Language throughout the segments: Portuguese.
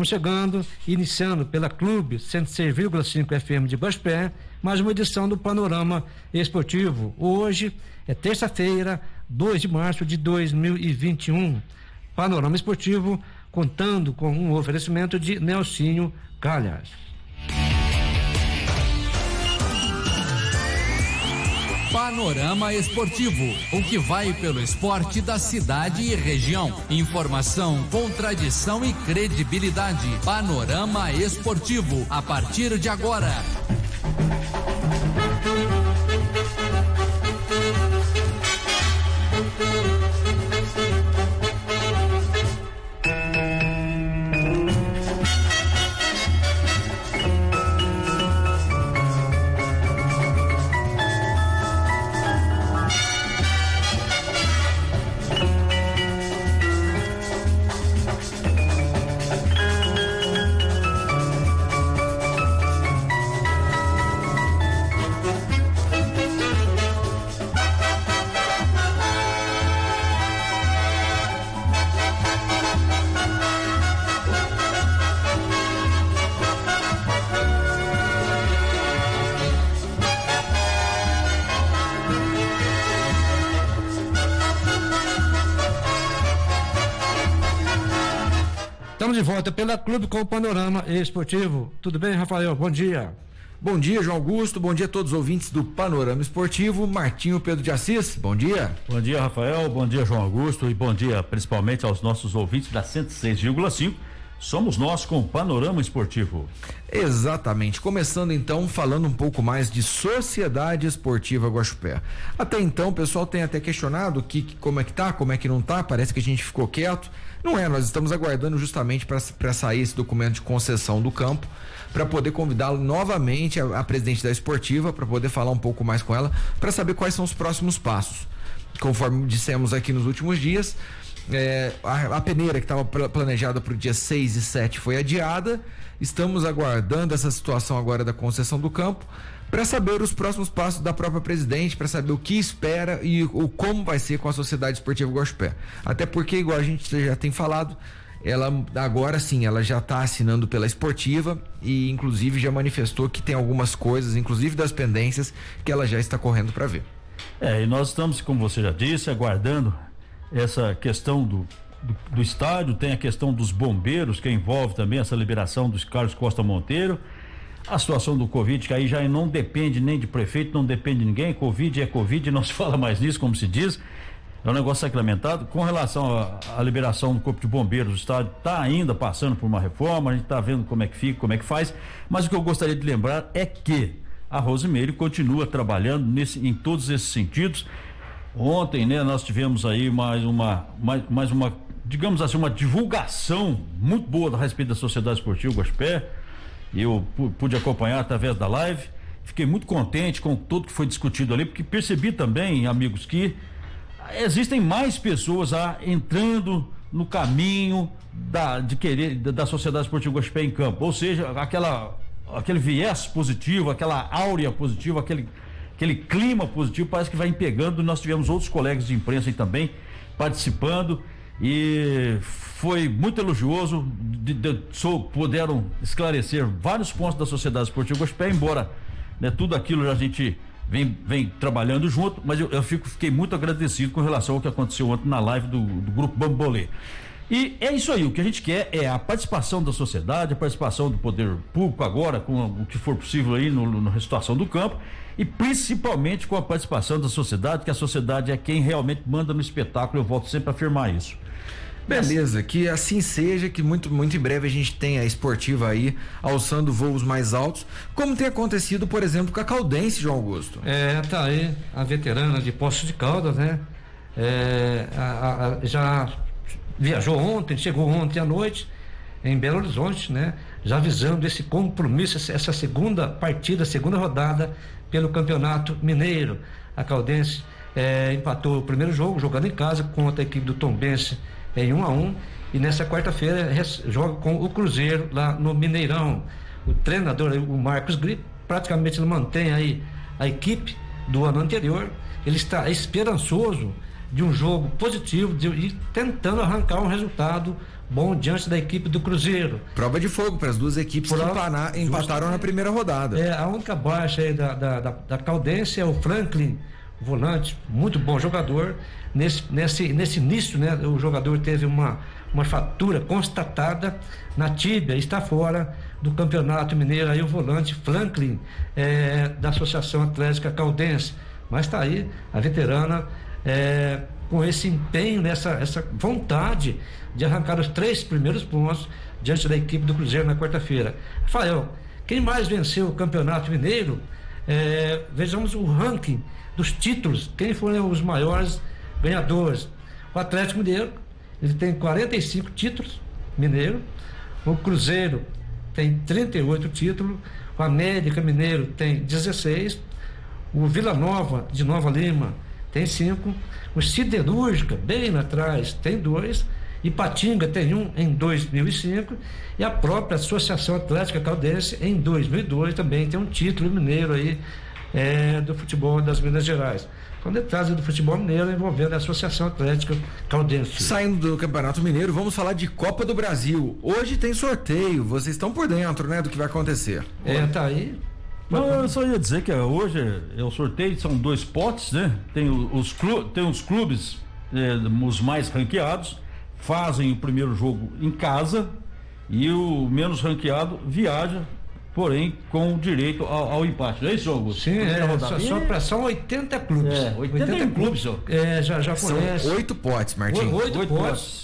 Chegando, iniciando pela Clube 106,5 FM de Guaxupé, mais uma edição do Panorama Esportivo. Hoje é terça-feira, 2 de março de 2021. Panorama Esportivo contando com um oferecimento de Nelsinho Calhas. Panorama Esportivo, o que vai pelo esporte da cidade e região. Informação com tradição e credibilidade. Panorama Esportivo, a partir de agora. Estamos de volta pela Clube com o Panorama Esportivo. Tudo bem, Rafael? Bom dia. Bom dia, João Augusto. Bom dia a todos os ouvintes do Panorama Esportivo. Martinho Pedro de Assis, bom dia. Bom dia, Rafael. Bom dia, João Augusto. E bom dia principalmente aos nossos ouvintes da 106,5. Somos nós com o Panorama Esportivo. Exatamente. Começando então falando um pouco mais de Sociedade Esportiva Guaxupé. Até então o pessoal tem até questionado como é que tá, como é que não tá, parece que a gente ficou quieto. Não é, nós estamos aguardando justamente para sair esse documento de concessão do campo, para poder convidá-lo novamente a presidente da Esportiva, para poder falar um pouco mais com ela, para saber quais são os próximos passos. Conforme dissemos aqui nos últimos dias, a peneira que estava planejada para o dia 6 e 7 foi adiada. Estamos aguardando essa situação agora da concessão do campo para saber os próximos passos da própria presidente, para saber o que espera e como vai ser com a Sociedade Esportiva Guaxupé. Até porque, igual a gente já tem falado, ela agora sim, ela já está assinando pela Esportiva e inclusive já manifestou que tem algumas coisas, inclusive das pendências, que ela já está correndo para ver. E nós estamos, como você já disse, aguardando essa questão do estádio, tem a questão dos bombeiros, que envolve também essa liberação dos Carlos Costa Monteiro, a situação do Covid, que aí já não depende nem de prefeito, não depende de ninguém, Covid é Covid, não se fala mais nisso, como se diz, é um negócio sacramentado. Com relação à liberação do Corpo de Bombeiros, o estádio está ainda passando por uma reforma, a gente está vendo como é que fica, como é que faz, mas o que eu gostaria de lembrar é que a Rosemary continua trabalhando em todos esses sentidos. Ontem, né, nós tivemos aí mais uma, digamos assim, uma divulgação muito boa a respeito da Sociedade Esportiva Guaxupé. Eu pude acompanhar através da live, fiquei muito contente com tudo que foi discutido ali, porque percebi também, amigos, que existem mais pessoas entrando no caminho da Sociedade Esportiva Guaxupé em campo, ou seja, aquele viés positivo, aquela áurea positiva, aquele clima positivo parece que vai pegando. Nós tivemos outros colegas de imprensa aí também participando e foi muito elogioso, puderam esclarecer vários pontos da Sociedade Esportiva Guaxupé, embora, né, tudo aquilo a gente vem trabalhando junto, mas eu fiquei muito agradecido com relação ao que aconteceu ontem na live do Grupo Bambolê. E é isso aí, o que a gente quer é a participação da sociedade, a participação do poder público agora, com o que for possível aí na situação do campo, e principalmente com a participação da sociedade, que a sociedade é quem realmente manda no espetáculo. Eu volto sempre a afirmar isso. Beleza, que assim seja, que muito em breve a gente tenha a Esportiva aí alçando voos mais altos, como tem acontecido, por exemplo, com a Caldense, João Augusto. Tá aí a veterana de Poços de Caldas, né? Já viajou ontem, chegou ontem à noite em Belo Horizonte, né? Já visando esse compromisso, essa segunda partida, segunda rodada pelo Campeonato Mineiro. A Caldense empatou o primeiro jogo, jogando em casa contra a equipe do Tombense em 1-1, e nessa quarta-feira joga com o Cruzeiro lá no Mineirão. O treinador, o Marcos Grip, praticamente ele mantém aí a equipe do ano anterior. Ele está esperançoso de um jogo positivo e tentando arrancar um resultado bom diante da equipe do Cruzeiro. Prova de fogo para as duas equipes que empataram na primeira rodada. A única baixa aí da Caldense é o Franklin, volante, muito bom jogador. Nesse início, né, o jogador teve uma fratura constatada na tíbia, está fora do Campeonato Mineiro. Aí o volante Franklin, da Associação Atlética Caldense, mas está aí a veterana com esse empenho, essa vontade de arrancar os 3 primeiros pontos diante da equipe do Cruzeiro na quarta-feira. Rafael, quem mais venceu o Campeonato Mineiro? Vejamos o ranking dos títulos, quem foram os maiores ganhadores. O Atlético Mineiro, ele tem 45 títulos mineiro. O Cruzeiro tem 38 títulos. O América Mineiro tem 16. O Vila Nova de Nova Lima tem 5. O Siderúrgica, bem lá atrás, tem 2. Ipatinga tem 1 em 2005. E a própria Associação Atlética Caldense, em 2002, também tem um título mineiro aí do futebol das Minas Gerais. São detalhes do futebol mineiro envolvendo a Associação Atlética Caldense. Saindo do Campeonato Mineiro, vamos falar de Copa do Brasil. Hoje tem sorteio, vocês estão por dentro, né, do que vai acontecer. Tá aí. Não, eu só ia dizer que hoje é o sorteio, são 2 potes, né? Tem os clubes, os mais ranqueados, fazem o primeiro jogo em casa e o menos ranqueado viaja, porém com direito ao empate. Não é isso, Augusto? Sim, são 80 clubes. 80 clubes. Já são conhece. 8 potes, Martim.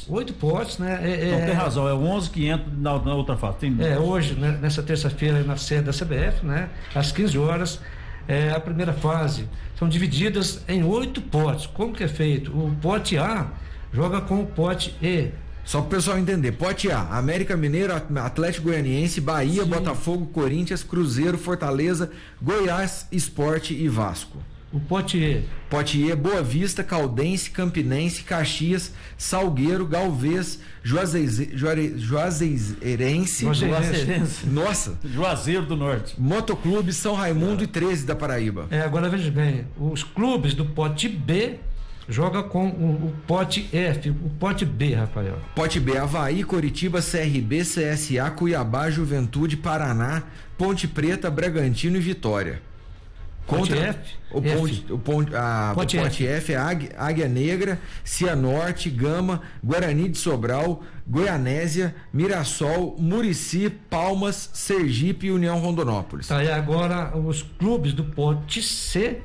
8 potes, né? Então tem razão, é 11 que entra na outra fase. Hoje, né, nessa terça-feira, na sede da CBF, né? Às 15 horas, a primeira fase. São divididas em 8 potes. Como que é feito? O pote A joga com o pote E. Só para o pessoal entender, pote A, América Mineiro, Atlético Goianiense, Bahia, sim, Botafogo, Corinthians, Cruzeiro, Fortaleza, Goiás, Sport e Vasco. O pote E. Pote E, Boa Vista, Caldense, Campinense, Caxias, Salgueiro, Galvez, Juazeirense. Nossa. Juazeiro do Norte. Motoclube, São Raimundo e 13 da Paraíba. Agora veja bem, os clubes do pote B joga com o pote F, o pote B, Rafael. Pote B, Avaí, Coritiba, CRB, CSA, Cuiabá, Juventude, Paraná, Ponte Preta, Bragantino e Vitória. Pote F? O pote F é Águia Negra, Cianorte, Gama, Guarani de Sobral, Goianésia, Mirassol, Murici, Palmas, Sergipe e União Rondonópolis. E agora os clubes do pote C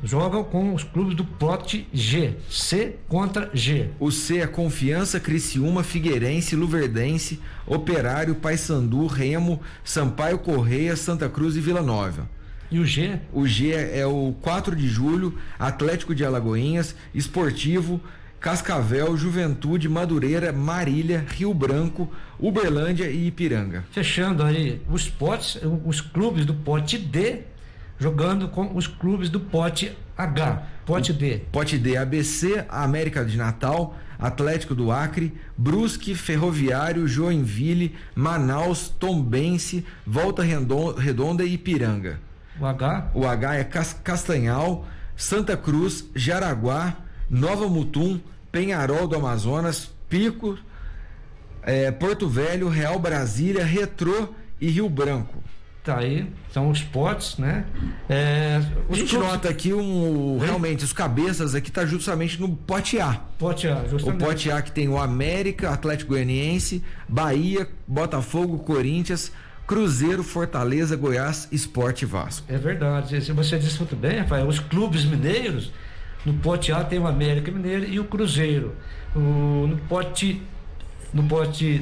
jogam com os clubes do pote G. C contra G. O C é Confiança, Criciúma, Figueirense, Luverdense, Operário, Paysandu, Remo, Sampaio Correia, Santa Cruz e Vila Nova. E o G? O G é o 4 de julho, Atlético de Alagoinhas, Esportivo, Cascavel, Juventude, Madureira, Marília, Rio Branco, Uberlândia e Ipiranga. Fechando aí os potes, os clubes do pote D jogando com os clubes do pote H, pote D. Pote D, ABC, América de Natal, Atlético do Acre, Brusque, Ferroviário, Joinville, Manaus, Tombense, Volta Redonda e Ipiranga. O H? O H é Castanhal, Santa Cruz, Jaraguá, Nova Mutum, Penharol do Amazonas, Pico, Porto Velho, Real Brasília, Retrô e Rio Branco. Tá aí, são os potes, né? A gente nota aqui realmente os cabeças aqui tá justamente no pote A. Pote A, justamente. O pote A que tem o América, Atlético Goianiense, Bahia, Botafogo, Corinthians, Cruzeiro, Fortaleza, Goiás, Sport e Vasco. É verdade, você disse muito bem, Rafael, os clubes mineiros, no pote A tem o América Mineiro e o Cruzeiro. No pote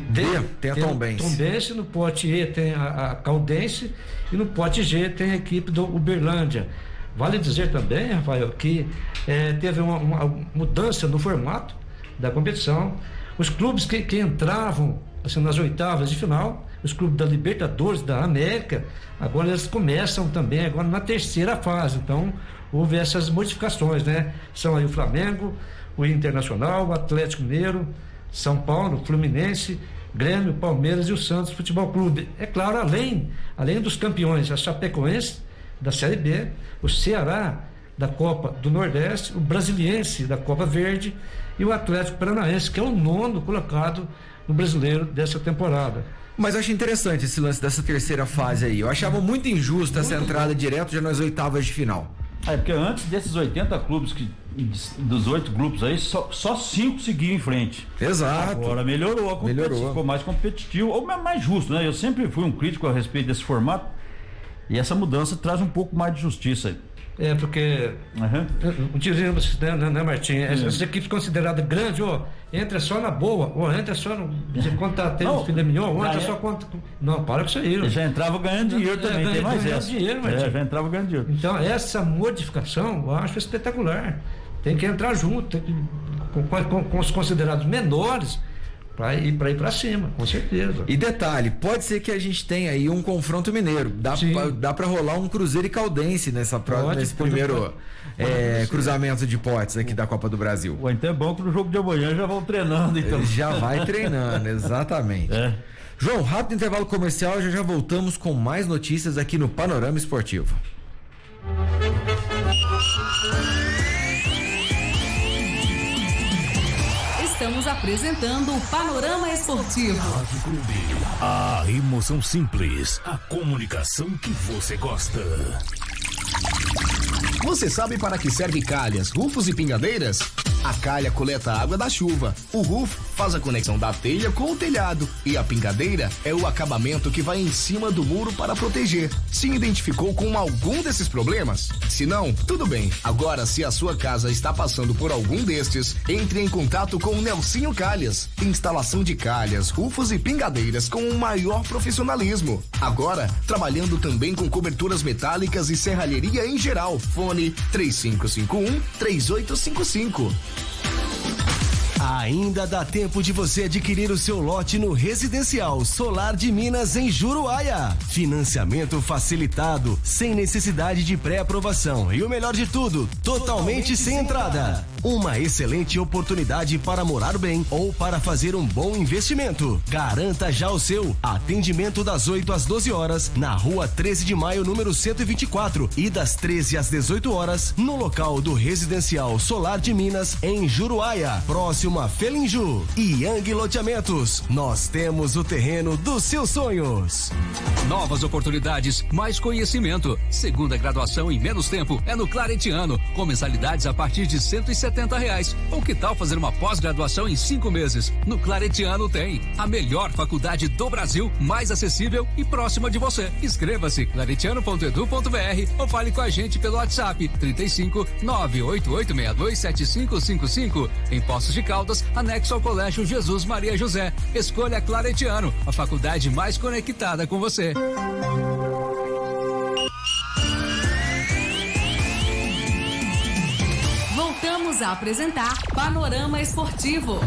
D tem a Tombense. No pote E tem a Caldense e no pote G tem a equipe do Uberlândia. Vale dizer também, Rafael, que teve uma mudança no formato da competição. Os clubes que entravam assim, nas oitavas de final, os clubes da Libertadores, da América, agora eles começam também agora na terceira fase. Então houve essas modificações, né? São aí o Flamengo, o Internacional, o Atlético Mineiro, São Paulo, Fluminense, Grêmio, Palmeiras e o Santos Futebol Clube. É claro, além dos campeões, a Chapecoense da Série B, o Ceará, da Copa do Nordeste, o Brasiliense da Copa Verde e o Atlético Paranaense, que é o 9º colocado no Brasileiro dessa temporada. Mas eu acho interessante esse lance dessa terceira fase aí. Eu achava muito injusto essa entrada direto já nas oitavas de final. Porque antes desses 80 clubes, dos 8 grupos aí, só 5 seguiam em frente. Exato. Agora melhorou, ficou mais competitivo, ou mais justo, né? Eu sempre fui um crítico a respeito desse formato e essa mudança traz um pouco mais de justiça aí. Porque diríamos, né, Martim, essas equipes consideradas grandes, entra só na boa, ou entra só quando tá tendo filé mignon, ou entra só quando. Não, para com isso aí. Já entrava ganhando dinheiro também, tem mais essa. Já entrava ganhando dinheiro. Então, essa modificação eu acho espetacular. Tem que entrar junto, com os considerados menores, para ir para cima, com certeza. E detalhe, pode ser que a gente tenha aí um confronto mineiro. Dá para rolar um Cruzeiro e Caldense nesse primeiro cruzamento de hipóteses aqui da Copa do Brasil. Então é bom que no jogo de amanhã já vão treinando, então. Já vai treinando, exatamente. João, rápido intervalo comercial, já voltamos com mais notícias aqui no Panorama Esportivo. Estamos apresentando o Panorama Esportivo. Rádio Clube. A emoção simples. A comunicação que você gosta. Você sabe para que serve calhas, rufos e pingadeiras? A calha coleta a água da chuva, o rufo faz a conexão da telha com o telhado e a pingadeira é o acabamento que vai em cima do muro para proteger. Se identificou com algum desses problemas? Se não, tudo bem. Agora, se a sua casa está passando por algum destes, entre em contato com o Nelsinho Calhas. Instalação de calhas, rufos e pingadeiras com o maior profissionalismo. Agora, trabalhando também com coberturas metálicas e serralheria em geral. Fone 3551-3855. Ainda dá tempo de você adquirir o seu lote no Residencial Solar de Minas em Juruáia. Financiamento facilitado, sem necessidade de pré-aprovação e o melhor de tudo, totalmente sem entrada. Uma excelente oportunidade para morar bem ou para fazer um bom investimento. Garanta já o seu. Atendimento das 8 às 12 horas na Rua 13 de Maio, número 124 e das 13 às 18 horas no local do Residencial Solar de Minas em Juruáia, próximo a Felinju. E Yang Loteamentos, nós temos o terreno dos seus sonhos. Novas oportunidades, mais conhecimento. Segunda graduação em menos tempo é no Claretiano, com mensalidades a partir de R$170. Ou que tal fazer uma pós-graduação em 5 meses? No Claretiano tem a melhor faculdade do Brasil, mais acessível e próxima de você. Inscreva-se claretiano.edu.br ou fale com a gente pelo WhatsApp 35 98862 7555 em Poços de Caldas, anexo ao Colégio Jesus Maria José. Escolha Claretiano, a faculdade mais conectada com você. Voltamos a apresentar Panorama Esportivo.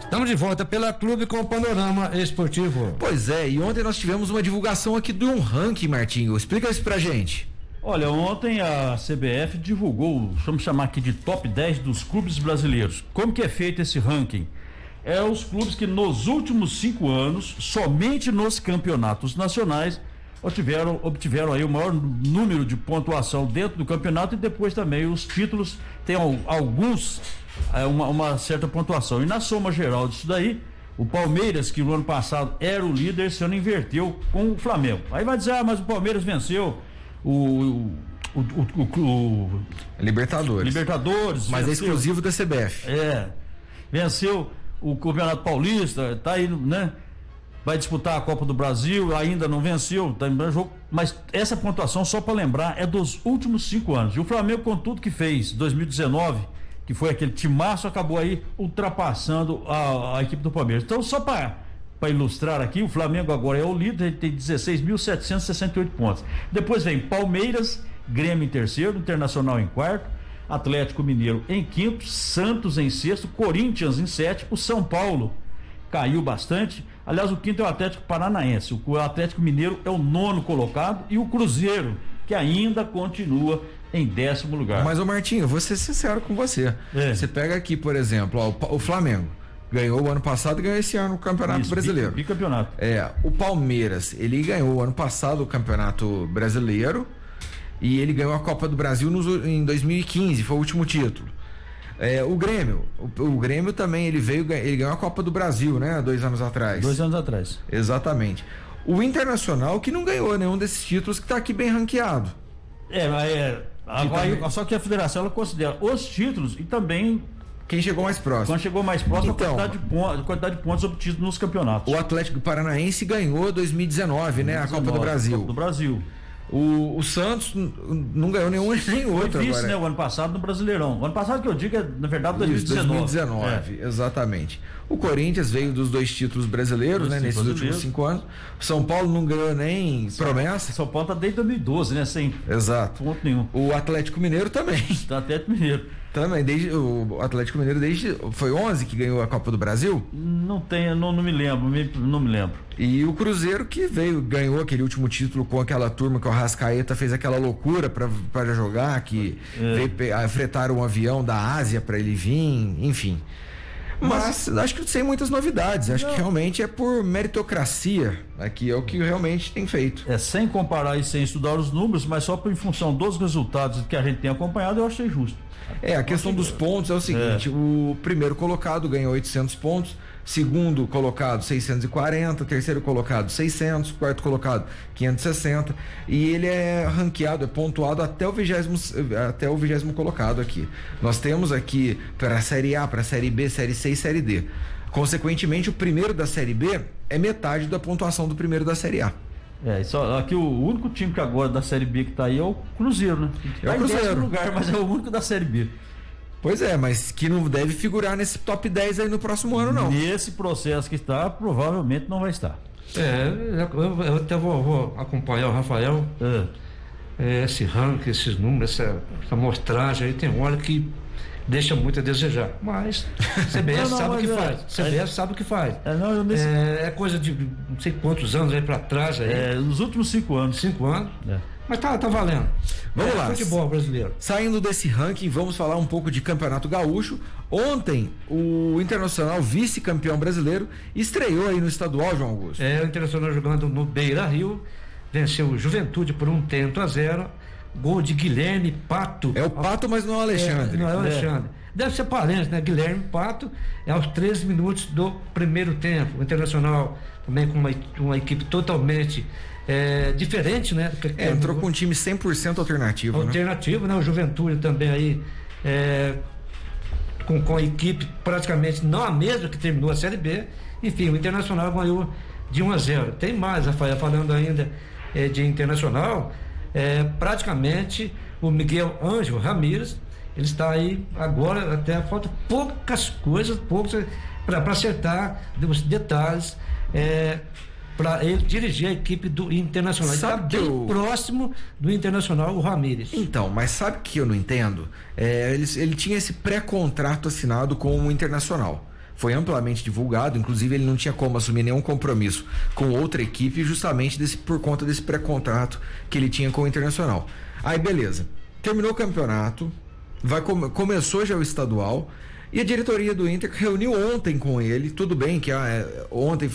Estamos de volta pela Clube com o Panorama Esportivo. Pois é, e ontem nós tivemos uma divulgação aqui de um ranking, Martinho. Explica isso pra gente. Olha, ontem a CBF divulgou, vamos chamar aqui de top 10 dos clubes brasileiros. Como que é feito esse ranking? É os clubes que nos últimos 5 anos, somente nos campeonatos nacionais, obtiveram aí o maior número de pontuação dentro do campeonato e depois também os títulos têm alguns, uma certa pontuação. E na soma geral disso daí, o Palmeiras, que no ano passado era o líder, esse ano inverteu com o Flamengo. Aí vai dizer, mas o Palmeiras venceu o Libertadores, mas venceu, é exclusivo da CBF. Venceu o Campeonato Paulista, tá aí, né? Vai disputar a Copa do Brasil, ainda não venceu, tá em jogo, mas essa pontuação, só para lembrar, é dos últimos 5 anos. E o Flamengo, com tudo que fez 2019, que foi aquele timaço, acabou aí ultrapassando a equipe do Palmeiras. Então, só para ilustrar aqui, o Flamengo agora é o líder, ele tem 16.768 pontos. Depois vem Palmeiras, Grêmio em terceiro, Internacional em quarto, Atlético Mineiro em quinto, Santos em sexto, Corinthians em sétimo, o São Paulo caiu bastante, Aliás, o quinto é o Atlético Paranaense. O Atlético Mineiro é o 9º colocado e o Cruzeiro, que ainda continua em 10º lugar. Mas, ô Martinho, eu vou ser sincero com você. Você pega aqui, por exemplo, ó, o Flamengo ganhou o ano passado e ganhou esse ano o Campeonato Brasileiro. Bicampeonato. O Palmeiras, ele ganhou o ano passado o Campeonato Brasileiro e ele ganhou a Copa do Brasil em 2015, foi o último título. O Grêmio também, ele ganhou a Copa do Brasil, né? 2 anos atrás. 2 anos atrás. Exatamente. O Internacional, que não ganhou nenhum desses títulos, que está aqui bem ranqueado. Só que a federação, ela considera os títulos e também quem chegou mais próximo. Quando chegou mais próximo, então, a quantidade de pontos obtidos nos campeonatos. O Atlético Paranaense ganhou 2019, né? A Copa do Brasil. Copa do Brasil. O Santos não ganhou nenhum nem outro. Foi vice, agora. Né? O ano passado no Brasileirão. O ano passado que eu digo é, na verdade, 2019. Exatamente. O Corinthians veio dos 2 títulos brasileiros, né? Nesses últimos 5 anos. São Paulo não ganhou nem promessa. São Paulo tá desde 2012, né? Sem ponto nenhum. O Atlético Mineiro também. O Atlético Mineiro. Também, o Atlético Mineiro foi 11 que ganhou a Copa do Brasil? Não me lembro. E o Cruzeiro que ganhou aquele último título com aquela turma que o Arrascaeta fez aquela loucura para jogar, que fretaram um avião da Ásia para ele vir, enfim. Mas acho que sem muitas novidades, acho que realmente é por meritocracia, aqui é o que realmente tem feito. Sem comparar e sem estudar os números, mas só em função dos resultados que a gente tem acompanhado, eu achei justo. A questão dos pontos é o seguinte, o primeiro colocado ganhou 800 pontos, segundo colocado 640, terceiro colocado 600, quarto colocado 560 e ele é ranqueado, é pontuado até o 20º colocado aqui. Nós temos aqui para a Série A, para a Série B, Série C e Série D. Consequentemente, o primeiro da Série B é metade da pontuação do primeiro da Série A. Aqui o único time que agora da Série B que tá aí é o Cruzeiro, né? É o Cruzeiro. Em lugar, mas é o único da Série B. Pois é, mas que não deve figurar nesse top 10 aí no próximo ano, não. Nesse processo que está, provavelmente não vai estar. Eu até vou acompanhar o Rafael. Esse ranking, esses números, essa amostragem aí, tem hora que deixa muito a desejar, mas CBF sabe o que faz. CBF sabe o que faz. É coisa de não sei quantos anos aí para trás aí. Nos últimos 5 anos. 5 anos. Mas tá valendo. Vamos lá. Futebol brasileiro. Saindo desse ranking, vamos falar um pouco de Campeonato Gaúcho. Ontem, o Internacional, vice-campeão brasileiro, estreou aí no estadual, João Augusto. O Internacional jogando no Beira-Rio, venceu o Juventude por 1-0. Gol de Guilherme Pato. É o Pato, mas não é o Alexandre. Não é o Alexandre. Deve ser parente, né? Guilherme Pato, aos 13 minutos do primeiro tempo. O Internacional também com uma equipe totalmente diferente, né? Entrou com um time 100% alternativo. Alternativo, né? O Juventude também aí com a equipe praticamente não a mesma que terminou a Série B. Enfim, o Internacional ganhou de 1-0. Tem mais, Rafael, falando ainda de Internacional. Praticamente o Miguel Ângelo Ramírez, ele está aí agora, até falta poucas coisas para acertar os detalhes para ele dirigir a equipe do Internacional. Ele está bem próximo do Internacional, o Ramírez. Então, mas sabe o que eu não entendo? Ele tinha esse pré-contrato assinado com o Internacional. Foi amplamente divulgado, inclusive ele não tinha como assumir nenhum compromisso com outra equipe, justamente por conta desse pré-contrato que ele tinha com o Internacional. Aí beleza, terminou o campeonato, começou já o estadual, e a diretoria do Inter reuniu ontem com ele. Tudo bem que ontem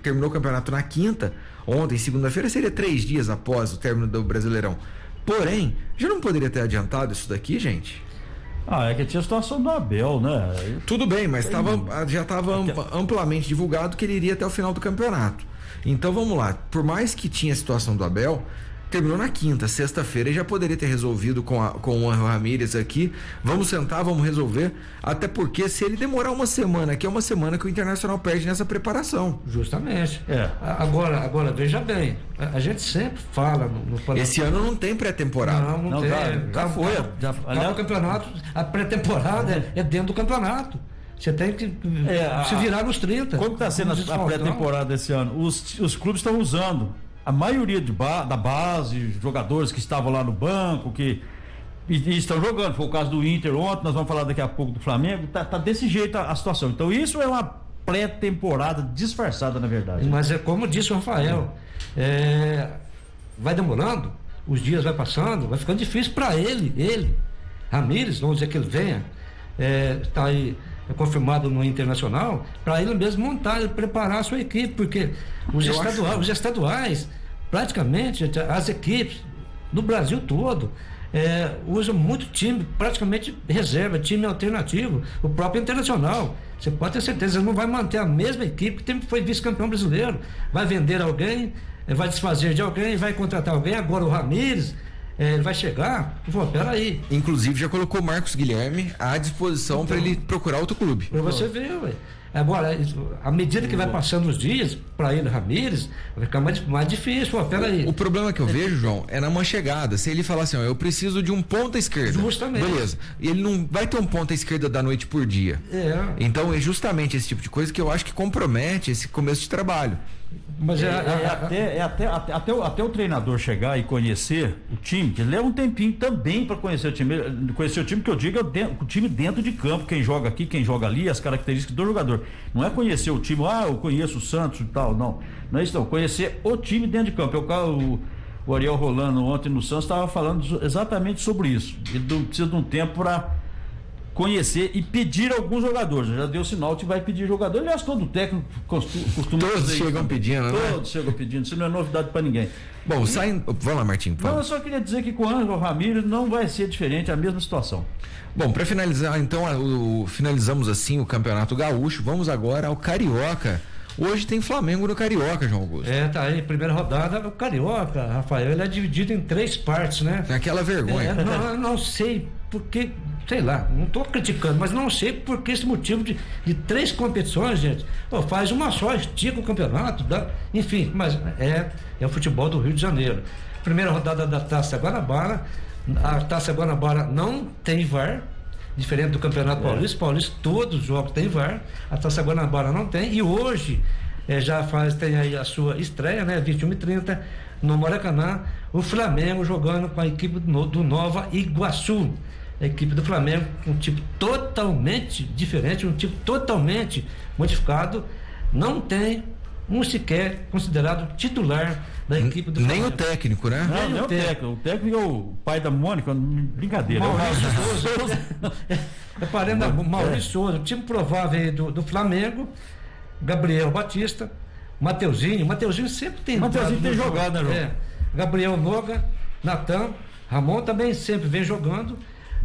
terminou o campeonato na quinta, ontem, segunda-feira, seria 3 dias após o término do Brasileirão. Porém, já não poderia ter adiantado isso daqui, gente? É que tinha a situação do Abel, né? Tudo bem, mas já estava amplamente divulgado que ele iria até o final do campeonato. Então vamos lá, por mais que tinha a situação do Abel, terminou na quinta, sexta-feira, e já poderia ter resolvido com o Ramírez aqui. Vamos sentar, vamos resolver, até porque se ele demorar uma semana, que é uma semana que o Internacional perde nessa preparação. Justamente. Agora veja bem, a gente sempre fala esse ano não tem pré-temporada. Não tem. Já foi. Aliás, o campeonato, a pré-temporada é dentro do campeonato. Você tem que se virar nos 30. Como está sendo a pré-temporada esse ano? Os clubes estão usando a maioria da base, jogadores que estavam lá no banco, que estão jogando. Foi o caso do Inter ontem, nós vamos falar daqui a pouco do Flamengo. Tá desse jeito a situação. Então isso é uma pré-temporada disfarçada, na verdade. Mas é como disse o Rafael, vai demorando, os dias vai passando, vai ficando difícil para ele, Ramírez, vamos dizer que ele venha, está aí confirmado no Internacional, para ele mesmo montar e preparar a sua equipe, porque os estaduais, praticamente, as equipes do Brasil todo, usam muito time, praticamente reserva, time alternativo, o próprio Internacional. Você pode ter certeza, ele não vai manter a mesma equipe que foi vice-campeão brasileiro. Vai vender alguém, vai desfazer de alguém, vai contratar alguém. Agora o Ramírez vai chegar e falou: peraí. Inclusive já colocou o Marcos Guilherme à disposição para ele procurar outro clube. Para você ver, ué. Agora, à medida que vai passando os dias, para ele, Ramírez, vai ficar mais difícil. Pô, peraí. O problema que eu vejo, João, é na manchegada. Se ele falar assim, ó, eu preciso de um ponta esquerda. Justamente. Beleza. E ele não vai ter um ponta esquerda da noite por dia. Então é justamente esse tipo de coisa que eu acho que compromete esse começo de trabalho. Mas até o treinador chegar e conhecer o time, que leva um tempinho também para conhecer o time que eu digo o time dentro de campo, quem joga aqui, quem joga ali, as características do jogador. Não é conhecer o time, eu conheço o Santos e tal, não é isso não, conhecer o time dentro de campo. O Ariel Rolando ontem no Santos estava falando exatamente sobre isso. Ele precisa de um tempo para conhecer e pedir alguns jogadores. Já deu sinal que vai pedir jogador. Aliás, todo técnico costuma todos chegam pedindo, né? Todos chegam pedindo. Isso não é novidade para ninguém. Bom, saindo. Vamos lá, Martim. Não, eu só queria dizer que com o Ângelo Ramírez não vai ser diferente, a mesma situação. Bom, para finalizar, então, finalizamos assim o Campeonato Gaúcho. Vamos agora ao Carioca. Hoje tem Flamengo no Carioca, João Augusto. Tá aí, primeira rodada, o Carioca, Rafael, ele é dividido em 3 partes, né? Tem aquela vergonha. Não sei porque, sei lá, não estou criticando, mas não sei por que esse motivo de 3 competições, gente. Faz uma só, estica o campeonato, enfim, mas é o futebol do Rio de Janeiro. Primeira rodada da Taça Guanabara, a Taça Guanabara não tem VAR, diferente do Campeonato Paulista. Paulista, todos os jogos tem VAR, a Taça Guanabara não tem, e hoje tem aí a sua estreia, né, 21h30, no Maracanã, o Flamengo jogando com a equipe do Nova Iguaçu. A equipe do Flamengo, um tipo totalmente diferente, um tipo totalmente modificado, não tem um sequer considerado titular da equipe do Flamengo. Nem o técnico, né? Não, o técnico. O técnico é o pai da Mônica, brincadeira. Maurício Souza. É parente da Maurício Souza, o time provável aí do Flamengo, Gabriel Batista, Mateuzinho sempre tem. Mateuzinho tem jogado, né, João? Gabriel Noga, Natan, Ramon também sempre vem jogando,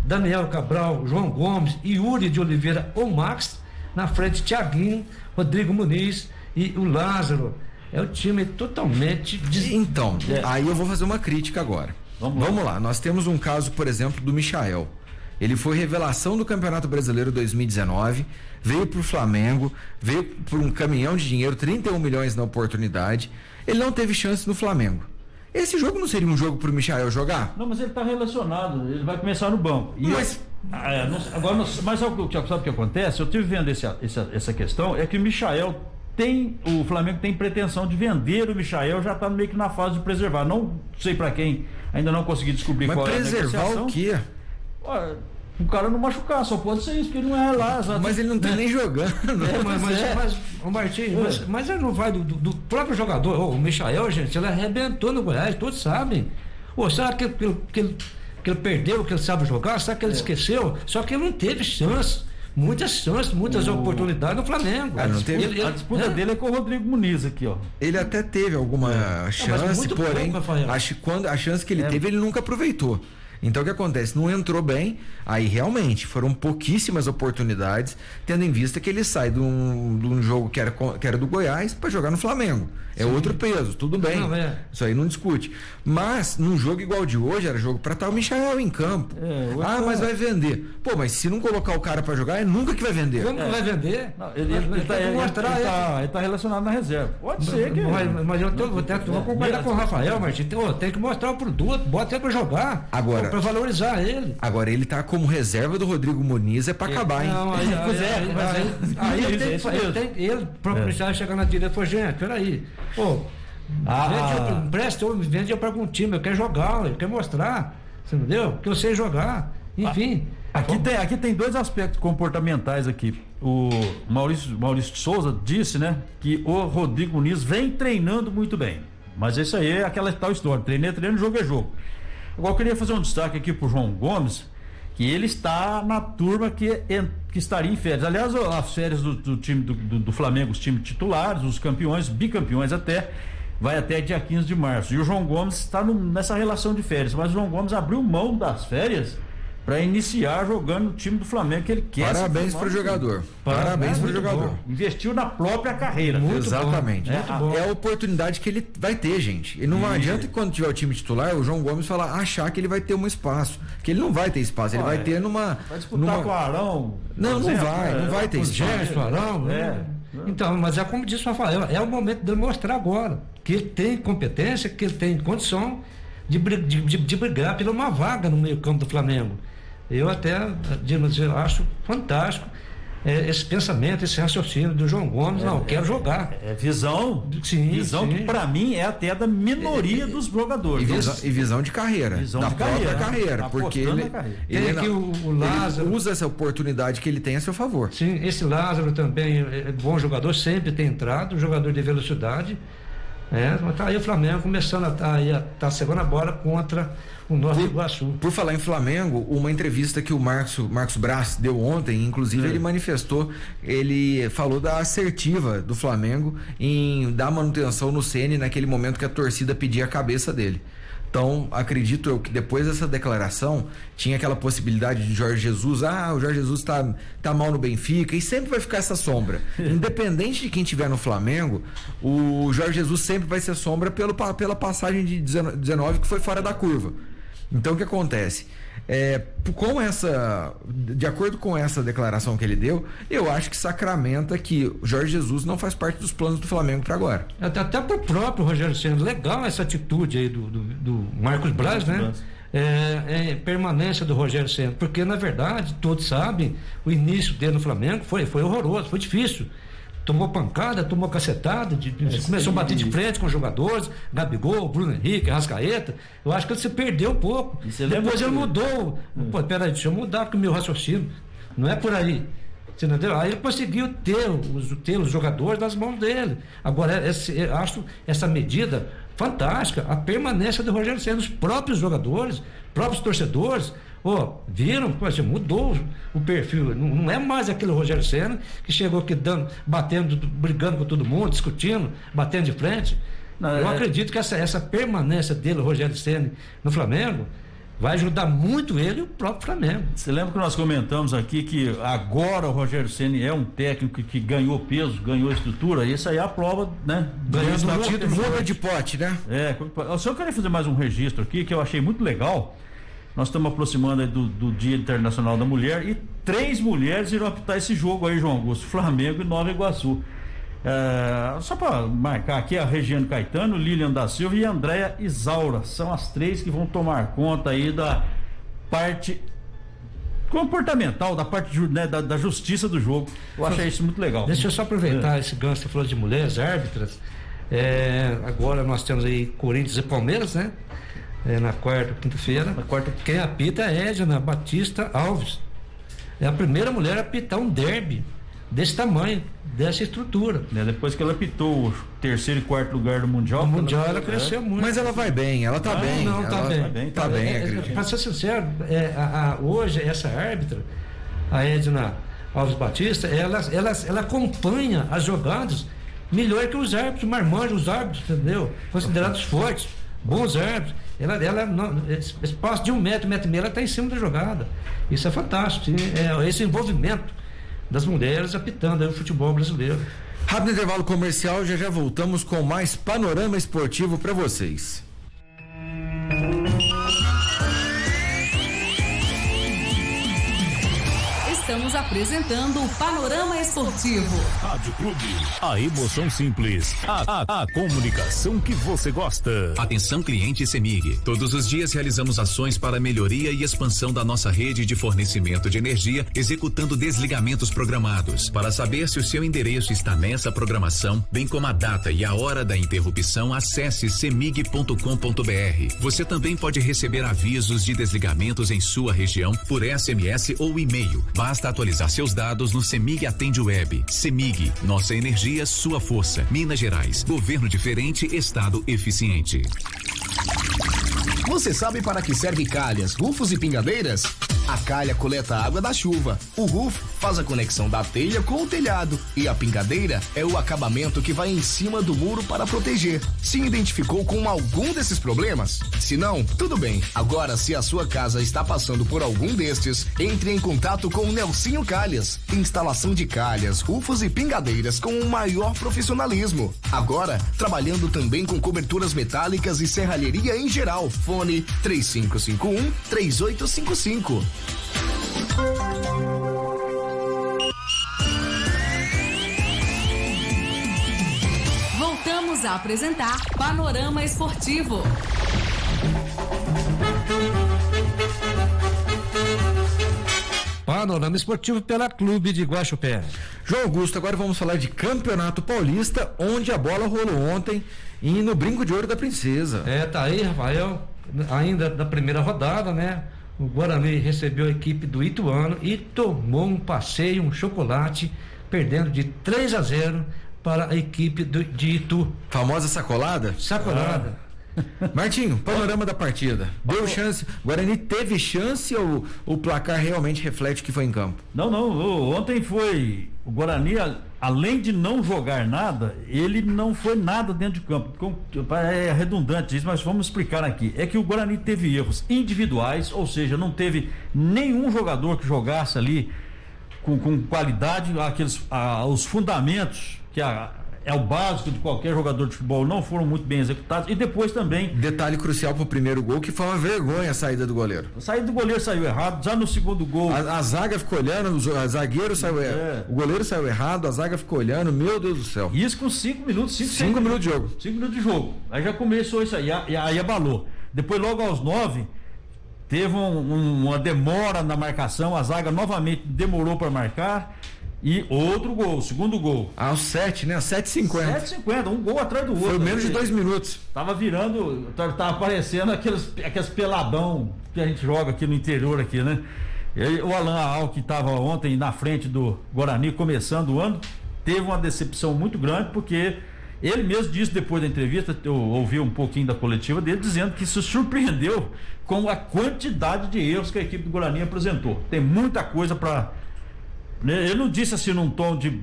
Daniel Cabral, João Gomes, Yuri de Oliveira ou Max, na frente Thiaguinho, Rodrigo Muniz e o Lázaro. É o time totalmente Então, aí eu vou fazer uma crítica agora. Vamos lá. Nós temos um caso, por exemplo, do Michael. Ele foi revelação do Campeonato Brasileiro 2019, veio pro Flamengo, veio por um caminhão de dinheiro, 31 milhões na oportunidade. Ele não teve chance no Flamengo. Esse jogo não seria um jogo pro Michael jogar? Não, mas ele tá relacionado, ele vai começar no banco. Mas sabe o que acontece? Eu estive vendo essa questão, é que o Flamengo tem pretensão de vender o Michael, já está meio que na fase de preservar. Não sei para quem, ainda não consegui descobrir qual é a negociação. Mas preservar o quê? O cara não machucar, só pode ser isso, porque ele não é lá. Mas ele não tá nem jogando. Mas ele não vai do próprio jogador. O Michael, gente, ele arrebentou no Goiás, todos sabem. Será que ele perdeu, que ele sabe jogar? Será que ele esqueceu? Só que ele não teve chance. Muitas oportunidades no Flamengo. A disputa dele é com o Rodrigo Muniz aqui, ó. Ele até teve alguma chance, porém, a chance que ele teve, ele nunca aproveitou. Então o que acontece? Não entrou bem, aí realmente foram pouquíssimas oportunidades, tendo em vista que ele sai de um jogo que era do Goiás para jogar no Flamengo. É outro peso, tudo bem. Isso aí não discute. Mas num jogo igual de hoje, era jogo para estar o Michael em campo. Mas vai vender. Mas se não colocar o cara para jogar, é nunca que vai vender. Como que vai vender? Não, ele tá relacionado na reserva. Pode ser que. Mas eu vou concordar com o Rafael, Martim. Tem que mostrar o produto, bota ele para jogar. Agora, para valorizar ele. Agora ele tá como reserva do Rodrigo Muniz, é para acabar, hein? Aí ele próprio Michael chegar na direita e falou: gente, peraí. Vende para algum time, eu quero jogar, eu quero mostrar, você entendeu? Que eu sei jogar, enfim. Aqui tem 2 aspectos comportamentais aqui. o Maurício Souza disse, né, que o Rodrigo Muniz vem treinando muito bem. Mas isso aí é aquela tal história, treino, jogo é jogo. Agora eu queria fazer um destaque aqui pro João Gomes, que ele está na turma que estaria em férias. Aliás, as férias do time do Flamengo, os times titulares, os campeões, bicampeões até, vai até dia 15 de março. E o João Gomes está nessa relação de férias, mas o João Gomes abriu mão das férias para iniciar jogando no time do Flamengo que ele quer. Parabéns para o jogador. Parabéns para o jogador. Bom. Investiu na própria carreira. Muito exatamente. Bom. É a oportunidade que ele vai ter, gente. E não adianta que quando tiver o time titular, o João Gomes achar que ele vai ter um espaço. Que ele não vai ter espaço, ele vai ter numa. Vai disputar com o Arão. Não vai ter espaço. Gerson, Arão. Então, mas é como disse o Rafael, é o momento de mostrar agora que ele tem competência, que ele tem condição de brigar por uma vaga no meio-campo do Flamengo. Eu até acho fantástico esse pensamento, esse raciocínio do João Gomes. Quero jogar. Visão que para mim é até da minoria dos jogadores. E visão de carreira. Da própria carreira. Porque ele o Lázaro usa essa oportunidade que ele tem a seu favor. Sim, esse Lázaro também é bom jogador, sempre tem entrado, jogador de velocidade. Tá aí o Flamengo começando a segunda bola contra o Nova Iguaçu. Por falar em Flamengo, uma entrevista que o Marcos Braz deu ontem, inclusive ele manifestou, ele falou da assertiva do Flamengo em dar manutenção no Ceni naquele momento que a torcida pedia a cabeça dele. Então, acredito eu que depois dessa declaração tinha aquela possibilidade de Jorge Jesus, o Jorge Jesus tá mal no Benfica, e sempre vai ficar essa sombra. Independente de quem tiver no Flamengo, o Jorge Jesus sempre vai ser sombra pela passagem de 19 que foi fora da curva. Então, o que acontece? De acordo com essa declaração que ele deu, eu acho que sacramenta que o Jorge Jesus não faz parte dos planos do Flamengo para agora. Até pro próprio Rogério Ceni, legal essa atitude aí do Marcos Braz, né? Permanência do Rogério Ceni, porque na verdade todos sabem, o início dele no Flamengo foi horroroso, foi difícil. Tomou pancada, tomou cacetada, começou a bater de frente com os jogadores, Gabigol, Bruno Henrique, Arrascaeta. Eu acho que ele se perdeu um pouco. Depois ele mudou. Peraí, deixa eu mudar com o meu raciocínio. Não é por aí. Você entendeu? Aí ele conseguiu ter os jogadores nas mãos dele. Agora, eu acho essa medida fantástica, a permanência do Rogério Ceni, os próprios jogadores, próprios torcedores. Viram? Mudou o perfil. Não é mais aquele Rogério Ceni que chegou aqui batendo, brigando com todo mundo, discutindo, batendo de frente. Eu acredito que essa permanência dele, o Rogério Ceni, no Flamengo, vai ajudar muito ele e o próprio Flamengo. Você lembra que nós comentamos aqui que agora o Rogério Ceni é um técnico que ganhou peso, ganhou estrutura, e isso aí é a prova, né? Ganhando o título, muda de pote, né? Eu só queria fazer mais um registro aqui que eu achei muito legal. Nós estamos aproximando aí do Dia Internacional da Mulher e 3 mulheres irão apitar esse jogo aí, João Augusto, Flamengo e Nova Iguaçu. Só para marcar aqui, a Regiane Caetano, Lilian da Silva e a Andréia Isaura. São as 3 que vão tomar conta aí da parte comportamental, da parte da justiça do jogo. Eu achei isso muito legal. Deixa eu só aproveitar esse gancho que você falou de mulheres árbitras. Agora nós temos aí Corinthians e Palmeiras, né? Na quarta, quinta-feira. Quem apita é a Edna Batista Alves. É a primeira mulher a apitar um derby desse tamanho, dessa estrutura. Depois que ela apitou o 3º e 4º lugar do Mundial. No Mundial ela cresceu muito. Mas ela vai bem, ela tá bem. Não, tá bem. Para ser sincero, hoje essa árbitra, a Edna Alves Batista, ela acompanha as jogadas melhor que os árbitros, marmanjos, os árbitros, entendeu? Considerados fortes, bons árbitros. Ela espaço de 1 metro, 1,5 metro, ela está em cima da jogada. Isso é fantástico. Esse envolvimento das mulheres apitando aí o futebol brasileiro. Rápido intervalo comercial, já voltamos com mais panorama esportivo para vocês. Estamos apresentando o Panorama Esportivo. Rádio Clube, a emoção simples, a comunicação que você gosta. Atenção cliente CEMIG, todos os dias realizamos ações para a melhoria e expansão da nossa rede de fornecimento de energia, executando desligamentos programados. Para saber se o seu endereço está nessa programação, bem como a data e a hora da interrupção, acesse cemig.com.br. Você também pode receber avisos de desligamentos em sua região por SMS ou e-mail. Basta Basta atualizar seus dados no CEMIG Atende Web. CEMIG, nossa energia, sua força. Minas Gerais, governo diferente, estado eficiente. Você sabe para que serve calhas, rufos e pingadeiras? A calha coleta a água da chuva, o rufo faz a conexão da telha com o telhado e a pingadeira é o acabamento que vai em cima do muro para proteger. Se identificou com algum desses problemas? Se não, tudo bem. Agora, se a sua casa está passando por algum destes, entre em contato com o Nelsinho Calhas. Instalação de calhas, rufos e pingadeiras com o maior profissionalismo. Agora, trabalhando também com coberturas metálicas e serralheria em geral. Fone 3551-3855. Voltamos a apresentar Panorama Esportivo. Panorama Esportivo pela Clube de Guaxupé. João Augusto, agora vamos falar de Campeonato Paulista, onde a bola rolou ontem e no Brinco de Ouro da Princesa. Tá aí, Rafael, ainda da primeira rodada, né? O Guarani recebeu a equipe do Ituano e tomou um passeio, um chocolate, perdendo de 3-0 para a equipe de Itu. Famosa sacolada? Sacolada. Martinho, panorama da partida. Deu chance? O Guarani teve chance ou o placar realmente reflete o que foi em campo? Não. Ontem foi. O Guarani, além de não jogar nada, ele não foi nada dentro de campo. É redundante isso, mas vamos explicar aqui. É que o Guarani teve erros individuais, ou seja, não teve nenhum jogador que jogasse ali com qualidade, os fundamentos que é o básico de qualquer jogador de futebol, não foram muito bem executados. E depois também. Detalhe crucial pro primeiro gol, que foi uma vergonha a saída do goleiro. A saída do goleiro saiu errado, já no segundo gol. A zaga ficou olhando, o zagueiro saiu errado. O goleiro saiu errado, a zaga ficou olhando, meu Deus do céu. Isso com 5 minutos, 5 minutos de jogo. 5 minutos de jogo. Aí já começou isso aí, aí abalou. Depois, logo aos 9, teve uma demora na marcação, a zaga novamente demorou para marcar. E outro gol, segundo gol. Aos 7, né? 7h50. 7h50, um gol atrás do outro. Foi menos de 2 minutos. Tava virando, tava aparecendo aqueles peladão que a gente joga aqui no interior aqui, né? E o Alan Al, que estava ontem na frente do Guarani, começando o ano, teve uma decepção muito grande, porque ele mesmo disse depois da entrevista, eu ouvi um pouquinho da coletiva dele, dizendo que se surpreendeu com a quantidade de erros que a equipe do Guarani apresentou. Tem muita coisa para... Ele não disse assim num tom de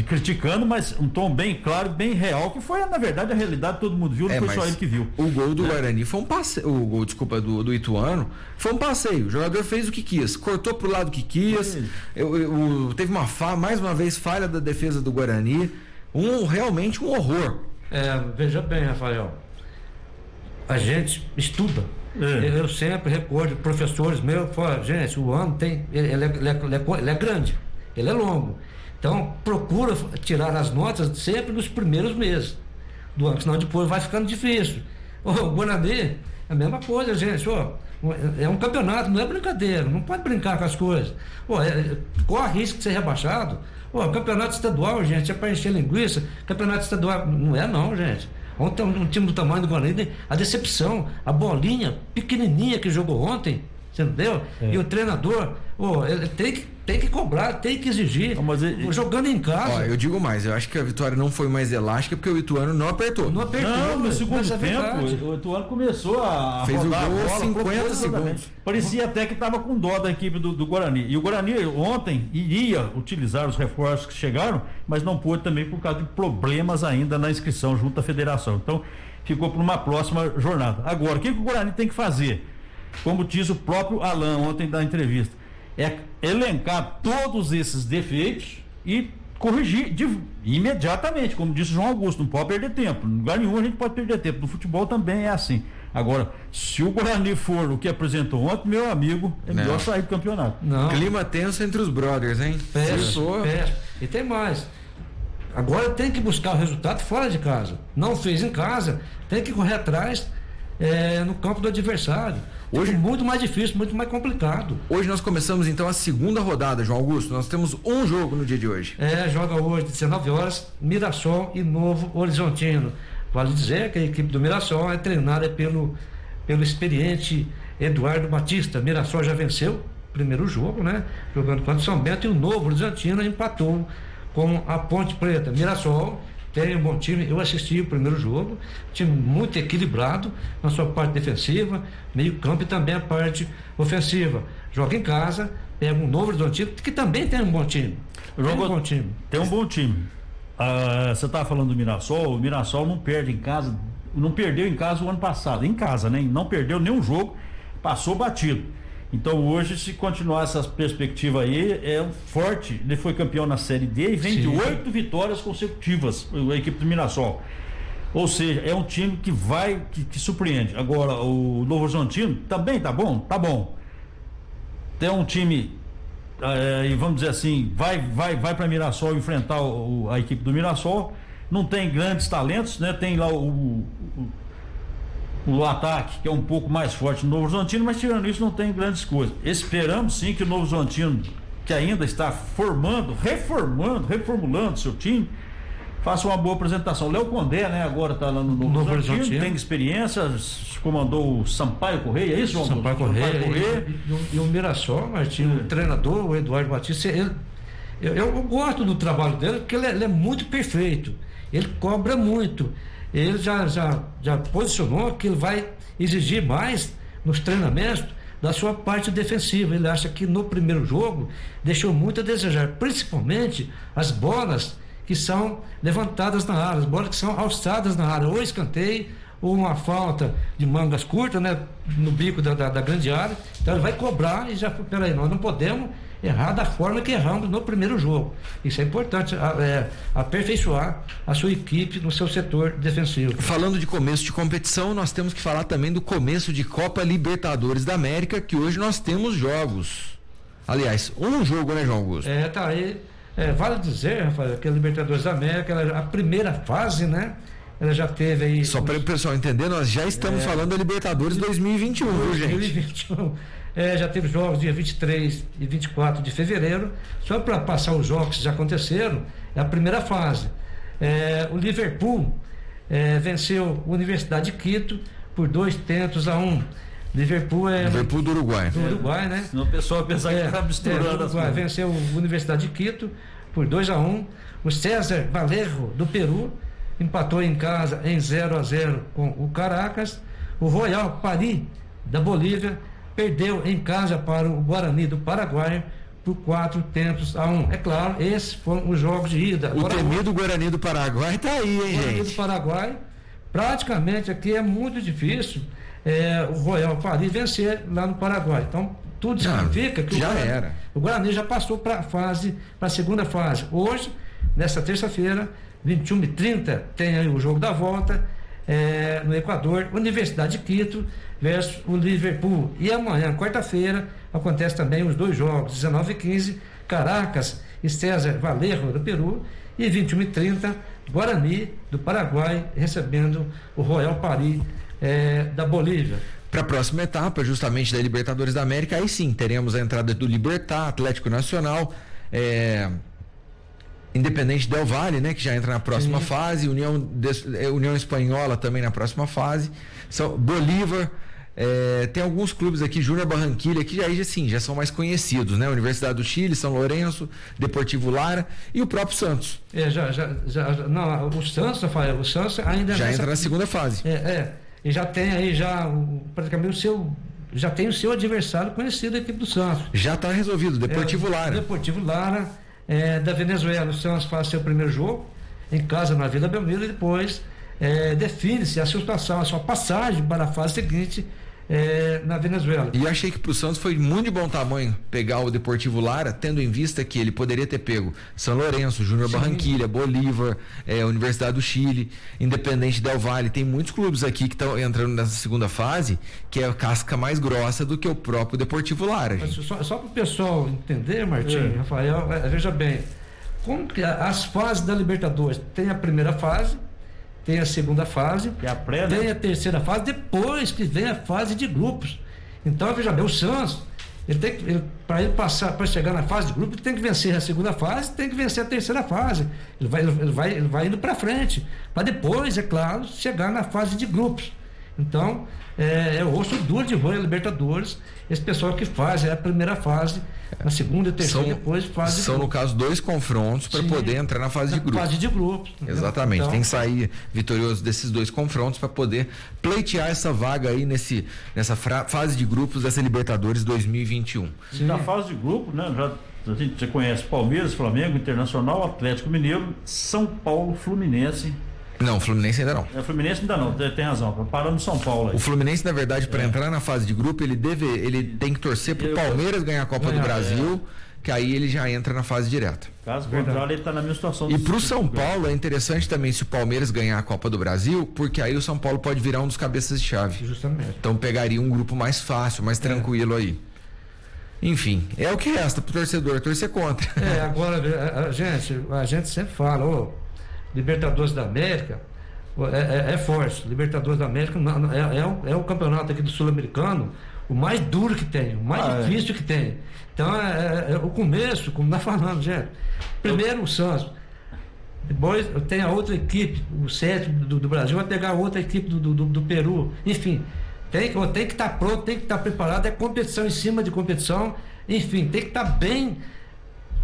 criticando, mas um tom bem claro, bem real, que foi na verdade a realidade, todo mundo viu, não foi só ele que viu. O gol do Guarani foi um passeio, o gol, desculpa, do Ituano, foi um passeio. O jogador fez o que quis, cortou pro lado que quis. Teve mais uma vez falha da defesa do Guarani, realmente um horror. Veja bem, Rafael, a gente estuda. Eu sempre recordo professores meus, falam, gente, o ano ele é grande, ele é longo, então procura tirar as notas sempre nos primeiros meses do ano, senão depois vai ficando difícil. O Guarani é a mesma coisa, gente, é um campeonato, não é brincadeira, não pode brincar com as coisas, corre risco de ser rebaixado. Campeonato estadual, gente, é para encher linguiça. Campeonato estadual não é não, gente. Ontem um time do tamanho do Guarani, a decepção, a bolinha pequenininha que jogou ontem, você entendeu? E o treinador, ele tem que cobrar, tem que exigir, jogando em casa. Eu digo mais, eu acho que a vitória não foi mais elástica porque o Ituano não apertou. Não, no segundo tempo, o Ituano começou a fez rodar o gol a bola, 50 segundos. Parecia até que estava com dó da equipe do Guarani. E o Guarani ontem iria utilizar os reforços que chegaram, mas não pôde também por causa de problemas ainda na inscrição junto à federação. Então, ficou para uma próxima jornada. Agora, o que o Guarani tem que fazer? Como diz o próprio Alan ontem da entrevista, é elencar todos esses defeitos e corrigir imediatamente, como disse o João Augusto, não pode perder tempo. Em lugar nenhum a gente pode perder tempo. No futebol também é assim. Agora, se o Guarani for o que apresentou ontem, meu amigo, é melhor sair do campeonato. Não. Clima tenso entre os brothers, hein? Péssimo. E tem mais. Agora tem que buscar o resultado fora de casa. Não fez em casa, tem que correr atrás no campo do adversário. Hoje muito mais difícil, muito mais complicado. Hoje nós começamos então a segunda rodada, João Augusto. Nós temos um jogo no dia de hoje. Joga hoje, 19 horas, Mirassol e Novo Horizontino. Vale dizer que a equipe do Mirassol é treinada pelo experiente Eduardo Batista. Mirassol já venceu primeiro jogo, né? Jogando contra o São Bento, e o Novo Horizontino empatou com a Ponte Preta. Mirassol tem um bom time, eu assisti o primeiro jogo, time muito equilibrado na sua parte defensiva, meio campo e também a parte ofensiva. Joga em casa, pega um Novo Horizontino que também tem um bom time. Tem um bom time. Você estava falando do Mirassol, o Mirassol não perde em casa, não perdeu em casa o ano passado, em casa, né? Não perdeu nenhum jogo, passou batido. Então hoje, se continuar essa perspectiva aí, é forte. Ele foi campeão na Série D e vem de 8 vitórias consecutivas, a equipe do Mirassol. Ou seja, é um time que vai, que surpreende. Agora, o Novo Horizontino também tá bom? Tá bom. Tem um time, e vamos dizer assim, vai para Mirassol enfrentar a equipe do Mirassol. Não tem grandes talentos, né? Tem lá o ataque, que é um pouco mais forte no Novo Horizontino, mas tirando isso não tem grandes coisas. Esperamos sim que o Novo Horizontino, que ainda está reformulando seu time, faça uma boa apresentação. Léo Condé, né, agora está lá no Novo Horizontino, tem experiência, comandou o Sampaio Correia, é isso, João? Sampaio Correia. E o Mirassol, Martinho, o treinador, o Eduardo Batista, eu gosto do trabalho dele, porque ele é muito perfeito, ele cobra muito. Ele já posicionou que ele vai exigir mais nos treinamentos da sua parte defensiva. Ele acha que no primeiro jogo deixou muito a desejar, principalmente as bolas que são levantadas na área, as bolas que são alçadas na área, ou escanteio, ou uma falta de mangas curtas, né, no bico da grande área. Então ele vai cobrar e já, peraí, nós não podemos errar da forma que erramos no primeiro jogo. Isso é importante, aperfeiçoar a sua equipe no seu setor defensivo. Falando de começo de competição, nós temos que falar também do começo de Copa Libertadores da América, que hoje nós temos jogos. Aliás, um jogo, né, João Augusto? Tá aí. Vale dizer, Rafael, que a Libertadores da América, a primeira fase, né? Ela já teve aí. Só para o pessoal entender, nós já estamos falando da Libertadores 2021, viu, gente? 2021. Já teve jogos dia 23 e 24 de fevereiro. Só para passar os jogos que já aconteceram, é a primeira fase. O Liverpool venceu a Universidade de Quito por 2-1. Liverpool do Uruguai. Do Uruguai, né? Senão o pessoal pensar que está misturando as coisas. Venceu a Universidade de Quito por 2-1. O César Valerro do Peru empatou em casa em 0-0 com o Caracas. O Royal Paris da Bolívia perdeu em casa para o Guarani do Paraguai por 4-1. É claro, esses foram os jogos de ida. O temido Guarani do Paraguai tá aí, hein, gente? O Guarani do Paraguai, praticamente aqui é muito difícil o Royal Paris vencer lá no Paraguai. Então, tudo significa que o Guarani já passou para a segunda fase. Hoje, nesta terça-feira, 21h30, tem aí o jogo da volta no Equador, Universidade de Quito versus o Liverpool. E amanhã, quarta-feira, acontece também os dois jogos, 19h15, Caracas e César Valerro do Peru, e 21h30, Guarani do Paraguai recebendo o Royal Paris da Bolívia. Para a próxima etapa, justamente da Libertadores da América, aí sim teremos a entrada do Libertad, Atlético Nacional, Independente Del Valle, né, que já entra na próxima fase, União Espanhola também na próxima fase, Bolívar, tem alguns clubes aqui, Júnior Barranquilla, que já são mais conhecidos, né? Universidade do Chile, São Lourenço, Deportivo Lara e o próprio Santos. Não, o Santos, Rafael, o Santos ainda já entra na segunda fase. E já tem aí praticamente já tem o seu adversário conhecido, a equipe do Santos. Já está resolvido, Deportivo Lara. Deportivo Lara da Venezuela. O Santos faz seu primeiro jogo em casa na Vila Belmiro e depois define-se a sua passagem para a fase seguinte na Venezuela. E achei que pro Santos foi muito de bom tamanho pegar o Deportivo Lara, tendo em vista que ele poderia ter pego São Lourenço, Júnior Barranquilla, Bolívar, Universidade do Chile, Independente Del Valle. Tem muitos clubes aqui que estão entrando nessa segunda fase, que é a casca mais grossa do que o próprio Deportivo Lara. Só para o pessoal entender, Martim, Rafael, veja bem, como que as fases da Libertadores tem a primeira fase, tem a segunda fase, tem a terceira fase, depois que vem a fase de grupos. Então, veja bem, o Santos, para ele passar, para chegar na fase de grupos, ele tem que vencer a segunda fase, tem que vencer a terceira fase. Ele vai indo para frente, para depois, é claro, chegar na fase de grupos. Então, é o osso duro de roer a Libertadores. Esse pessoal que faz a primeira fase, na segunda e terceira, depois fase. São, no caso, 2 confrontos para poder entrar na fase de grupos. Fase de grupos. Exatamente. Então, tem que sair vitorioso desses 2 confrontos para poder pleitear essa vaga aí nessa fase de grupos dessa Libertadores 2021. Sim. Na fase de grupo, né? A gente já conhece Palmeiras, Flamengo, Internacional, Atlético Mineiro, São Paulo, Fluminense. Não, o Fluminense ainda não. Fluminense ainda não, tem razão. Paramos São Paulo aí. O Fluminense, na verdade, para entrar na fase de grupo, ele tem que torcer pro Palmeiras ganhar a Copa do Brasil, que aí ele já entra na fase direta. Caso contrário, ele está na mesma situação. E pro São Paulo é interessante também se o Palmeiras ganhar a Copa do Brasil, porque aí o São Paulo pode virar um dos cabeças de chave. Justamente. Então pegaria um grupo mais fácil, mais tranquilo aí. Enfim, é o que resta pro torcedor, torcer contra. Agora, a gente sempre fala, Libertadores da América é forte. Libertadores da América é o campeonato aqui do Sul-Americano o mais duro que tem, o mais difícil que tem. Então é o começo, como nós falamos, gente. Primeiro o Santos, depois tem a outra equipe, o 7 do Brasil vai pegar a outra equipe do Peru. Enfim, tem que estar pronto, tem que estar preparado. É competição em cima de competição. Enfim, tem que estar bem.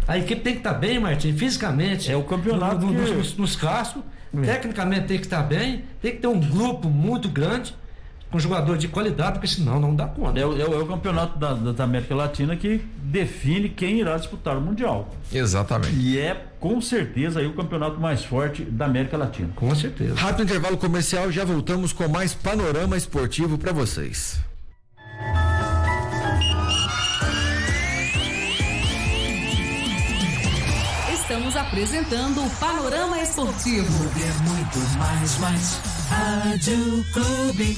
A equipe tem que estar bem, Martim, fisicamente. É o campeonato nos cascos. Tecnicamente tem que estar bem. Tem que ter um grupo muito grande, com jogador de qualidade, porque senão não dá conta. É o campeonato da América Latina que define quem irá disputar o Mundial. Exatamente. E é com certeza aí o campeonato mais forte da América Latina. Com certeza. Rápido intervalo comercial, já voltamos com mais panorama esportivo para vocês. Estamos apresentando o Panorama Esportivo. Muito mais. Rádio Clube.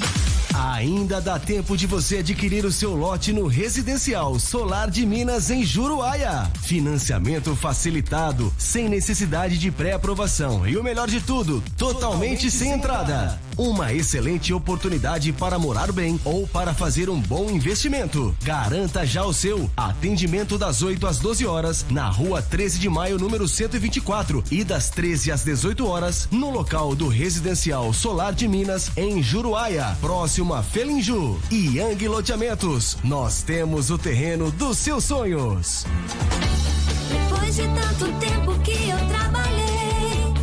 Ainda dá tempo de você adquirir o seu lote no Residencial Solar de Minas em Juruáia. Financiamento facilitado, sem necessidade de pré-aprovação e o melhor de tudo, totalmente sem entrada. Uma excelente oportunidade para morar bem ou para fazer um bom investimento. Garanta já o seu. Atendimento das 8 às 12 horas na Rua 13 de Maio, número 124 e das 13 às 18 horas no local do Residencial Solar de Minas em Juruáia, próximo a Felinju e Yang Loteamentos. Nós temos o terreno dos seus sonhos. Depois de tanto tempo que eu trabalhei,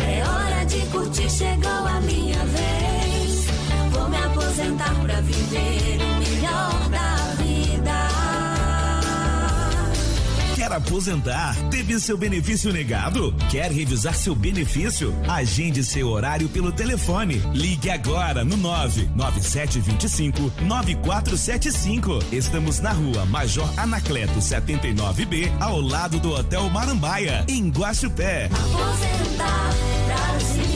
é hora de curtir, chegou a minha vez. Vou me aposentar pra viver o melhor da vida. Quer aposentar? Teve seu benefício negado? Quer revisar seu benefício? Agende seu horário pelo telefone. Ligue agora no 99725-9475. Estamos na Rua Major Anacleto 79B, ao lado do Hotel Marambaia, em Guaxupé. Aposentar Brasil.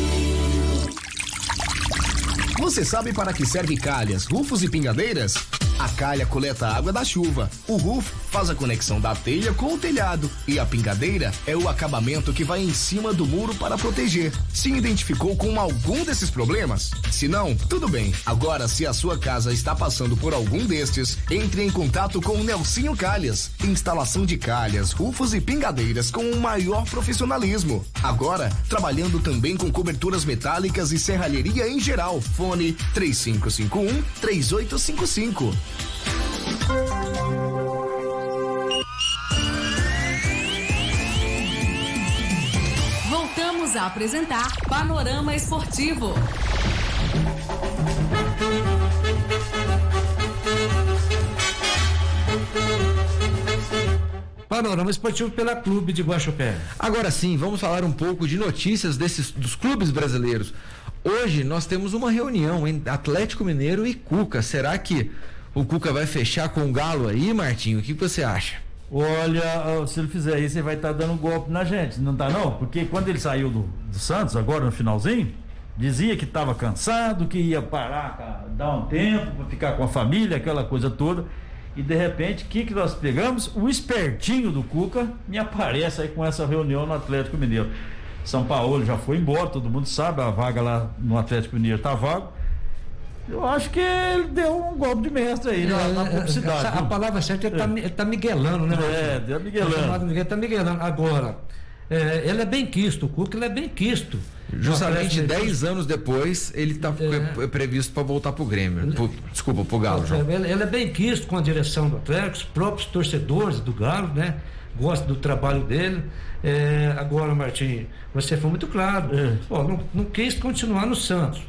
Você sabe para que serve calhas, rufos e pingadeiras? A calha coleta a água da chuva, o roof faz a conexão da telha com o telhado e a pingadeira é o acabamento que vai em cima do muro para proteger. Se identificou com algum desses problemas? Se não, tudo bem. Agora, se a sua casa está passando por algum destes, entre em contato com o Nelsinho Calhas. Instalação de calhas, rufos e pingadeiras com o maior profissionalismo. Agora, trabalhando também com coberturas metálicas e serralheria em geral. Fone 3551-3855. Voltamos a apresentar Panorama Esportivo. Panorama Esportivo pela Clube de Guaxupé. Agora sim, vamos falar um pouco de notícias dos clubes brasileiros. Hoje nós temos uma reunião entre Atlético Mineiro e Cuca. Será que o Cuca vai fechar com o Galo aí, Martinho? O que você acha? Olha, se ele fizer isso, ele vai estar dando um golpe na gente, não tá não? Porque quando ele saiu do Santos, agora no finalzinho, dizia que estava cansado, que ia parar, dar um tempo para ficar com a família, aquela coisa toda. E de repente, o que nós pegamos? O espertinho do Cuca me aparece aí com essa reunião no Atlético Mineiro. São Paulo já foi embora, todo mundo sabe, a vaga lá no Atlético Mineiro tá vaga. Eu acho que ele deu um golpe de mestre aí na publicidade. A palavra certa é ele tá miguelando, né? Deu miguelando. Ele tá miguelando. Agora, ele é bem quisto, o Cuca ele é bem quisto. Justamente 10 anos depois, ele está previsto para voltar para o Grêmio. Pro Galo, João. Ele é bem quisto com a direção do Atlético, os próprios torcedores do Galo, né? Gostam do trabalho dele. Agora, Martim, você foi muito claro. Não quis continuar no Santos.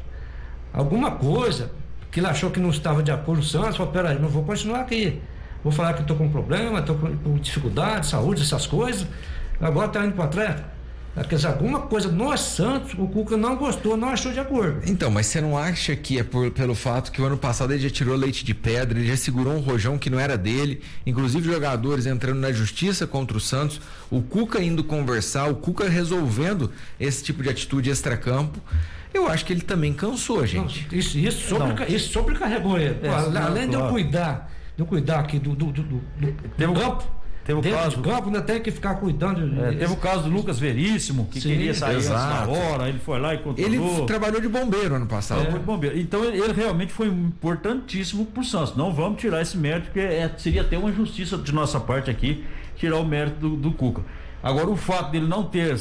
Alguma coisa que ele achou que não estava de acordo no Santos, falou, peraí, não vou continuar aqui. Vou falar que estou com problema, estou com dificuldade, saúde, essas coisas. Agora está indo para o Atlético. Quer dizer, alguma coisa no Santos, o Cuca não gostou, não achou de acordo. Então, mas você não acha que é pelo fato que o ano passado ele já tirou leite de pedra, ele já segurou um rojão que não era dele, inclusive jogadores entrando na justiça contra o Santos, o Cuca indo conversar, o Cuca resolvendo esse tipo de atitude extracampo? Eu acho que ele também cansou, gente. Não, isso sobrecarregou ele. Além de eu cuidar aqui do campo. Teve o caso de campo, ainda tem que ficar cuidando. Teve o caso do Lucas Veríssimo, que queria sair antes da hora, ele foi lá e controlou. Ele trabalhou de bombeiro ano passado. Trabalhou de bombeiro. Então ele realmente foi importantíssimo pro Santos. Não vamos tirar esse mérito, porque seria até uma injustiça de nossa parte aqui, tirar o mérito do Cuca. Agora, o fato dele não ter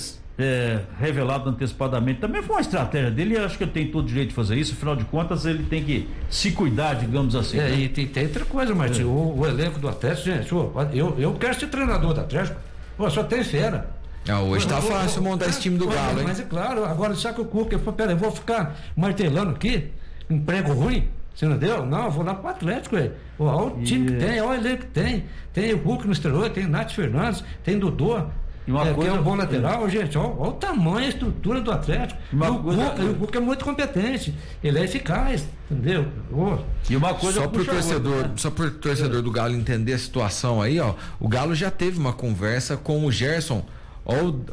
revelado antecipadamente também foi uma estratégia dele, e acho que ele tem todo o direito de fazer isso, afinal de contas ele tem que se cuidar, digamos assim. E tem outra coisa, Martim, o elenco do Atlético, gente, eu quero ser treinador do Atlético, só tem fera. Hoje tá fácil montar esse time do Galo, hein? Mas é claro, agora sabe que o Cuca, peraí, eu vou ficar martelando aqui, emprego ruim, você não deu? Não, eu vou lá pro Atlético, olha o time que tem, olha o elenco que tem o Hulk no exterior, tem o Nath Fernandes, tem Dodô, que é um bom lateral, gente, olha o tamanho, a estrutura do Atlético. O Cuca é muito competente, ele é eficaz, entendeu? E uma coisa só pro torcedor do Galo entender a situação aí, o Galo já teve uma conversa com o Gerson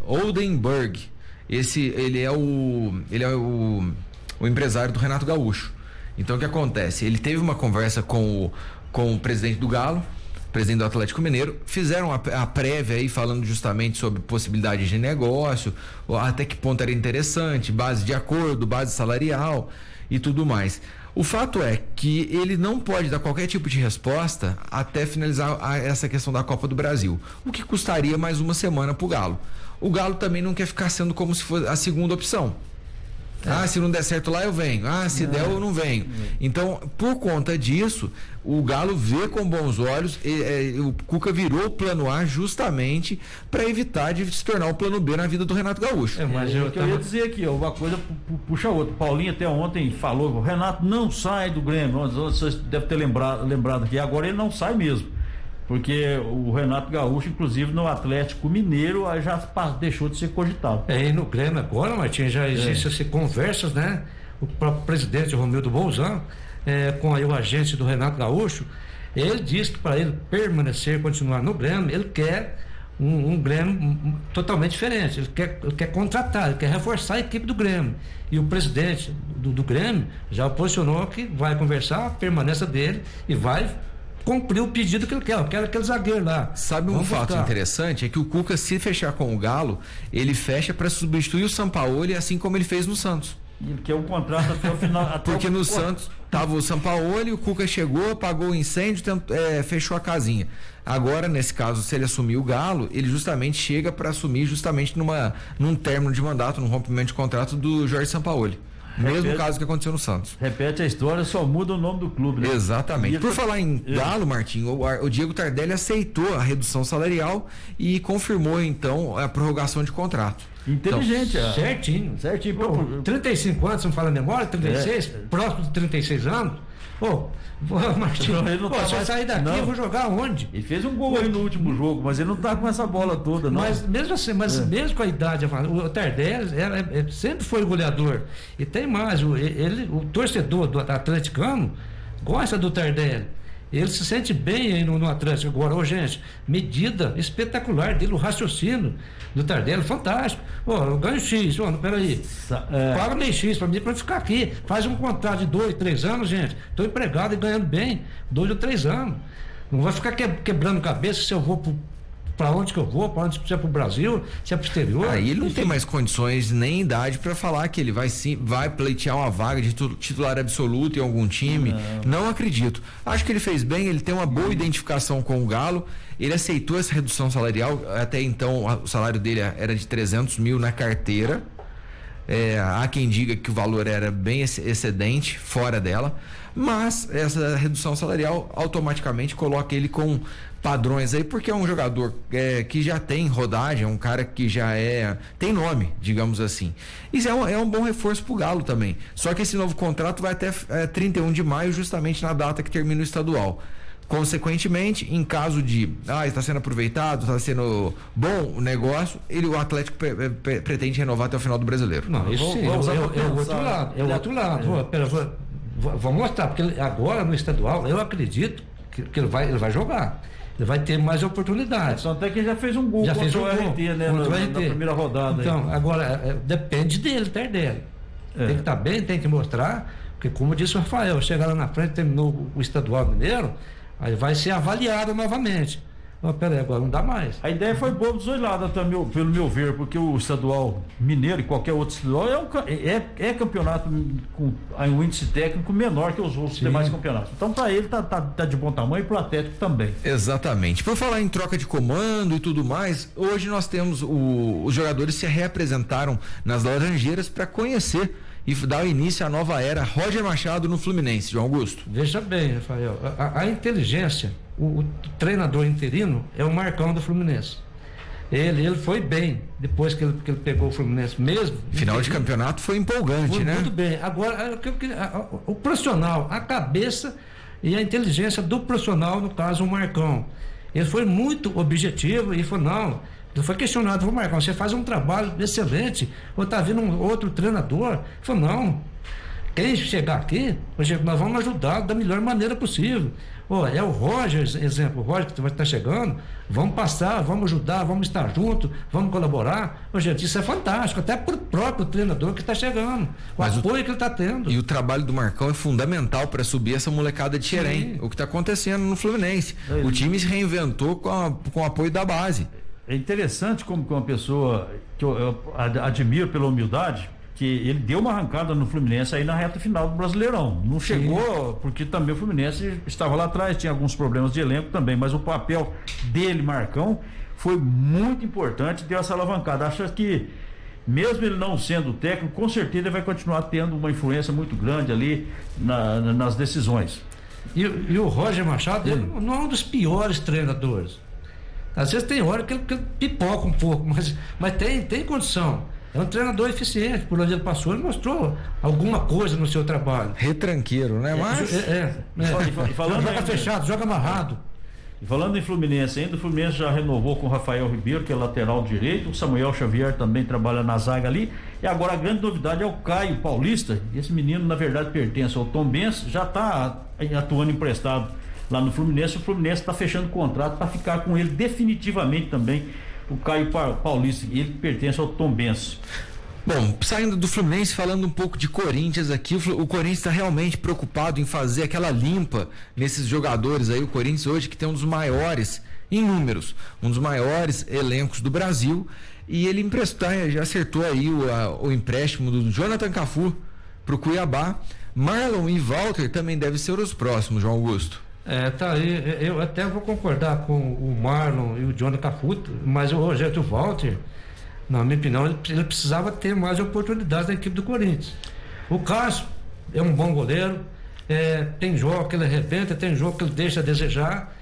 Oldenburg. Ele é o empresário do Renato Gaúcho. Então o que acontece? Ele teve uma conversa com o presidente do Galo, presidente do Atlético Mineiro, fizeram a prévia aí falando justamente sobre possibilidade de negócio, até que ponto era interessante, base de acordo, base salarial e tudo mais. O fato é que ele não pode dar qualquer tipo de resposta até finalizar essa questão da Copa do Brasil, o que custaria mais uma semana pro Galo. O Galo também não quer ficar sendo como se fosse a segunda opção. Se não der certo lá eu venho, se der eu não venho. Então, por conta disso, o Galo vê com bons olhos, o Cuca virou o plano A justamente para evitar de se tornar o plano B na vida do Renato Gaúcho. Mas eu ia dizer aqui, uma coisa puxa outra. Paulinho até ontem falou, o Renato não sai do Grêmio, vocês devem ter lembrado aqui, agora ele não sai mesmo. Porque o Renato Gaúcho, inclusive no Atlético Mineiro, já deixou de ser cogitado. E no Grêmio agora, Martim, já existem conversas, né? O próprio presidente Romildo Bolzan, com aí o agente do Renato Gaúcho, ele disse que para ele continuar no Grêmio, ele quer um Grêmio totalmente diferente. Ele quer contratar, ele quer reforçar a equipe do Grêmio. E o presidente do Grêmio já posicionou que vai conversar a permanência dele e vai cumprir o pedido que ele quer. Eu quero aquele zagueiro lá. Sabe um fato interessante? É que o Cuca, se fechar com o Galo, ele fecha para substituir o Sampaoli, assim como ele fez no Santos. Ele quer um contrato até o final. Porque no Santos tava o Sampaoli, o Cuca chegou, apagou o incêndio, fechou a casinha. Agora, nesse caso, se ele assumir o Galo, ele justamente chega para assumir justamente num término de mandato, num rompimento de contrato do Jorge Sampaoli. Mesmo caso que aconteceu no Santos. Repete a história, só muda o nome do clube, né? Exatamente. Por falar em Galo, Martim, o Diego Tardelli aceitou a redução salarial e confirmou então a prorrogação de contrato. Inteligente, então, certinho. 35 anos, você não fala memória? 36? Próximo de 36 anos? Martinho, se eu sair daqui, eu vou jogar onde? Ele fez um gol aí no último jogo, mas ele não tá com essa bola toda, não. Mas mesmo assim, mesmo com a idade, o Tardelli sempre foi goleador. E tem mais, o torcedor do atleticano gosta do Tardelli. Ele se sente bem aí no Atlético agora. Gente, medida espetacular dele, o raciocínio do Tardelli, fantástico. Eu ganho X, peraí. Paga meio X pra mim, pra ficar aqui. Faz um contrato de 2, 3 anos, gente. Tô empregado e ganhando bem, 2 ou 3 anos. Não vai ficar quebrando cabeça se eu vou para onde que eu vou, para onde, se é pro Brasil, se é pro exterior. Aí ele não tem mais condições nem idade para falar que ele vai pleitear uma vaga de titular absoluto em algum time. Não acredito. Acho que ele fez bem, ele tem uma boa identificação com o Galo, ele aceitou essa redução salarial, até então o salário dele era de 300 mil na carteira. Há quem diga que o valor era bem excedente, fora dela, mas essa redução salarial automaticamente coloca ele com padrões aí, porque é um jogador que já tem rodagem, é um cara que já tem nome, digamos assim. Isso é um bom reforço pro Galo também. Só que esse novo contrato vai até 31 de maio, justamente na data que termina o estadual. Consequentemente, em caso de está sendo aproveitado, está sendo bom o negócio, o Atlético pretende renovar até o final do Brasileiro. Não, isso sim, é o outro lado. É o outro lado. Vamos mostrar, porque agora no estadual eu acredito que ele vai jogar. Ele vai ter mais oportunidades. Até que ele já fez um gol contra o RT, né? Na primeira rodada. Então, agora, depende dele, dele. Tem que estar bem, tem que mostrar, porque como disse o Rafael, chegar lá na frente, terminou o estadual mineiro, aí vai ser avaliado novamente. Peraí, agora não dá mais. A ideia foi boa dos dois lados, pelo meu ver, porque o estadual mineiro e qualquer outro estadual é campeonato com um índice técnico menor que os outros demais campeonatos. Então, para ele tá de bom tamanho e pro Atlético também. Exatamente. Por falar em troca de comando e tudo mais, hoje nós temos os jogadores se reapresentaram nas Laranjeiras para conhecer e dar início à nova era Roger Machado no Fluminense. João Augusto. Veja bem, Rafael, a inteligência, o treinador interino é o Marcão do Fluminense. Ele foi bem depois que ele pegou o Fluminense mesmo. Final de campeonato foi empolgante, né? Muito bem. Agora, o profissional, a cabeça e a inteligência do profissional, no caso o Marcão. Ele foi muito objetivo e falou, não. Ele foi questionado, Marcão, você faz um trabalho excelente, ou está vindo um outro treinador? Ele falou, não, quem chegar aqui, nós vamos ajudar da melhor maneira possível. É o Roger, exemplo, o Roger que vai estar chegando, vamos passar, vamos ajudar, vamos estar juntos, vamos colaborar. Gente, isso é fantástico, até para o próprio treinador que está chegando, apoio que ele está tendo. E o trabalho do Marcão é fundamental para subir essa molecada de Xerém, o que está acontecendo no Fluminense. O time se reinventou com o apoio da base. É interessante como que uma pessoa que eu admiro pela humildade, que ele deu uma arrancada no Fluminense aí na reta final do Brasileirão. Não chegou, porque também o Fluminense estava lá atrás, tinha alguns problemas de elenco também, mas o papel dele, Marcão, foi muito importante, deu essa alavancada. Acho que mesmo ele não sendo técnico, com certeza ele vai continuar tendo uma influência muito grande ali nas decisões. E o Roger Machado não é um dos piores treinadores. Às vezes tem hora que ele pipoca um pouco, mas tem condição. É um treinador eficiente, por onde ele passou, ele mostrou alguma coisa no seu trabalho. Retranqueiro, né? Joga fechado, joga amarrado. E falando em Fluminense ainda, o Fluminense já renovou com o Rafael Ribeiro, que é lateral direito, o Samuel Xavier também trabalha na zaga ali, e agora a grande novidade é o Caio Paulista. Esse menino, na verdade, pertence ao Tombense, já está atuando emprestado lá no Fluminense. O Fluminense está fechando contrato para ficar com ele definitivamente também, o Caio Paulista. Ele pertence ao Tombense. Bom, saindo do Fluminense, falando um pouco de Corinthians aqui, o Corinthians está realmente preocupado em fazer aquela limpa nesses jogadores aí. O Corinthians hoje que tem um dos maiores em números, um dos maiores elencos do Brasil, e ele já acertou aí o empréstimo do Jonathan Cafu para o Cuiabá. Marlon e Walter também devem ser os próximos, João Augusto. Tá aí, eu até vou concordar com o Marlon e o Jonathan Cafu, mas o Rogério Walter, na minha opinião, ele precisava ter mais oportunidades na equipe do Corinthians. O Cássio é um bom goleiro, tem jogo que ele arrebenta, tem jogo que ele deixa a desejar,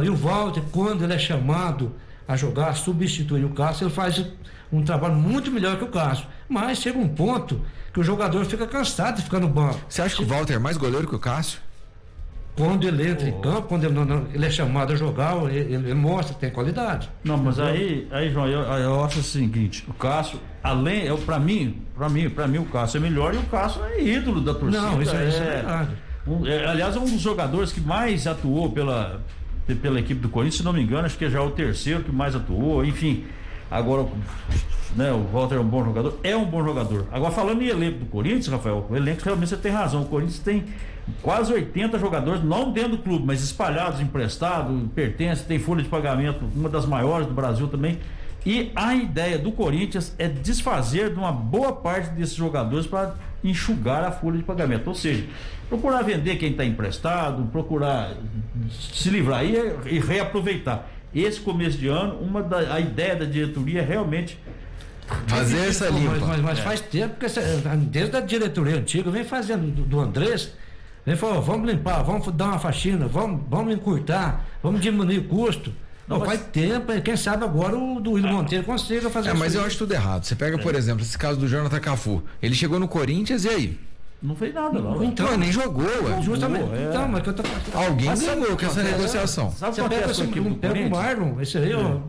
e o Walter, quando ele é chamado a jogar, substituir o Cássio, ele faz um trabalho muito melhor que o Cássio, mas chega um ponto que o jogador fica cansado de ficar no banco. Você acha que o Walter é mais goleiro que o Cássio? Quando ele entra em campo, quando ele é chamado a jogar, ele mostra que tem qualidade. Não, mas aí João, eu acho o seguinte, o Cássio, para mim o Cássio é melhor, e o Cássio é ídolo da torcida. Não, isso é verdade. Aliás, é um dos jogadores que mais atuou pela equipe do Corinthians, se não me engano, acho que já é o terceiro que mais atuou, enfim. Agora, né, o Walter é um bom jogador. Agora, falando em elenco do Corinthians, Rafael, o elenco realmente você tem razão. O Corinthians tem quase 80 jogadores, não dentro do clube, mas espalhados, emprestados, pertencem, tem folha de pagamento, uma das maiores do Brasil também. E a ideia do Corinthians é desfazer de uma boa parte desses jogadores para enxugar a folha de pagamento. Ou seja, procurar vender quem está emprestado, procurar se livrar e reaproveitar. Esse começo de ano, a ideia da diretoria é realmente Fazer essa limpa. Mas faz tempo que desde a diretoria antiga vem fazendo do Andrés, vem falando, vamos limpar, vamos dar uma faxina, vamos encurtar, vamos diminuir o custo. Não, faz tempo, quem sabe agora o do Willian Monteiro consiga fazer isso. Mas eu acho tudo errado. Você pega, por exemplo, esse caso do Jonathan Cafu. Ele chegou no Corinthians e aí? Não fez nada, não. Então, nem jogou, ué. Justamente. Então, mas que eu tô... Alguém ganhou com essa negociação. Sabe o que Pega acontece aqui no o Marlon, esse aí, ó.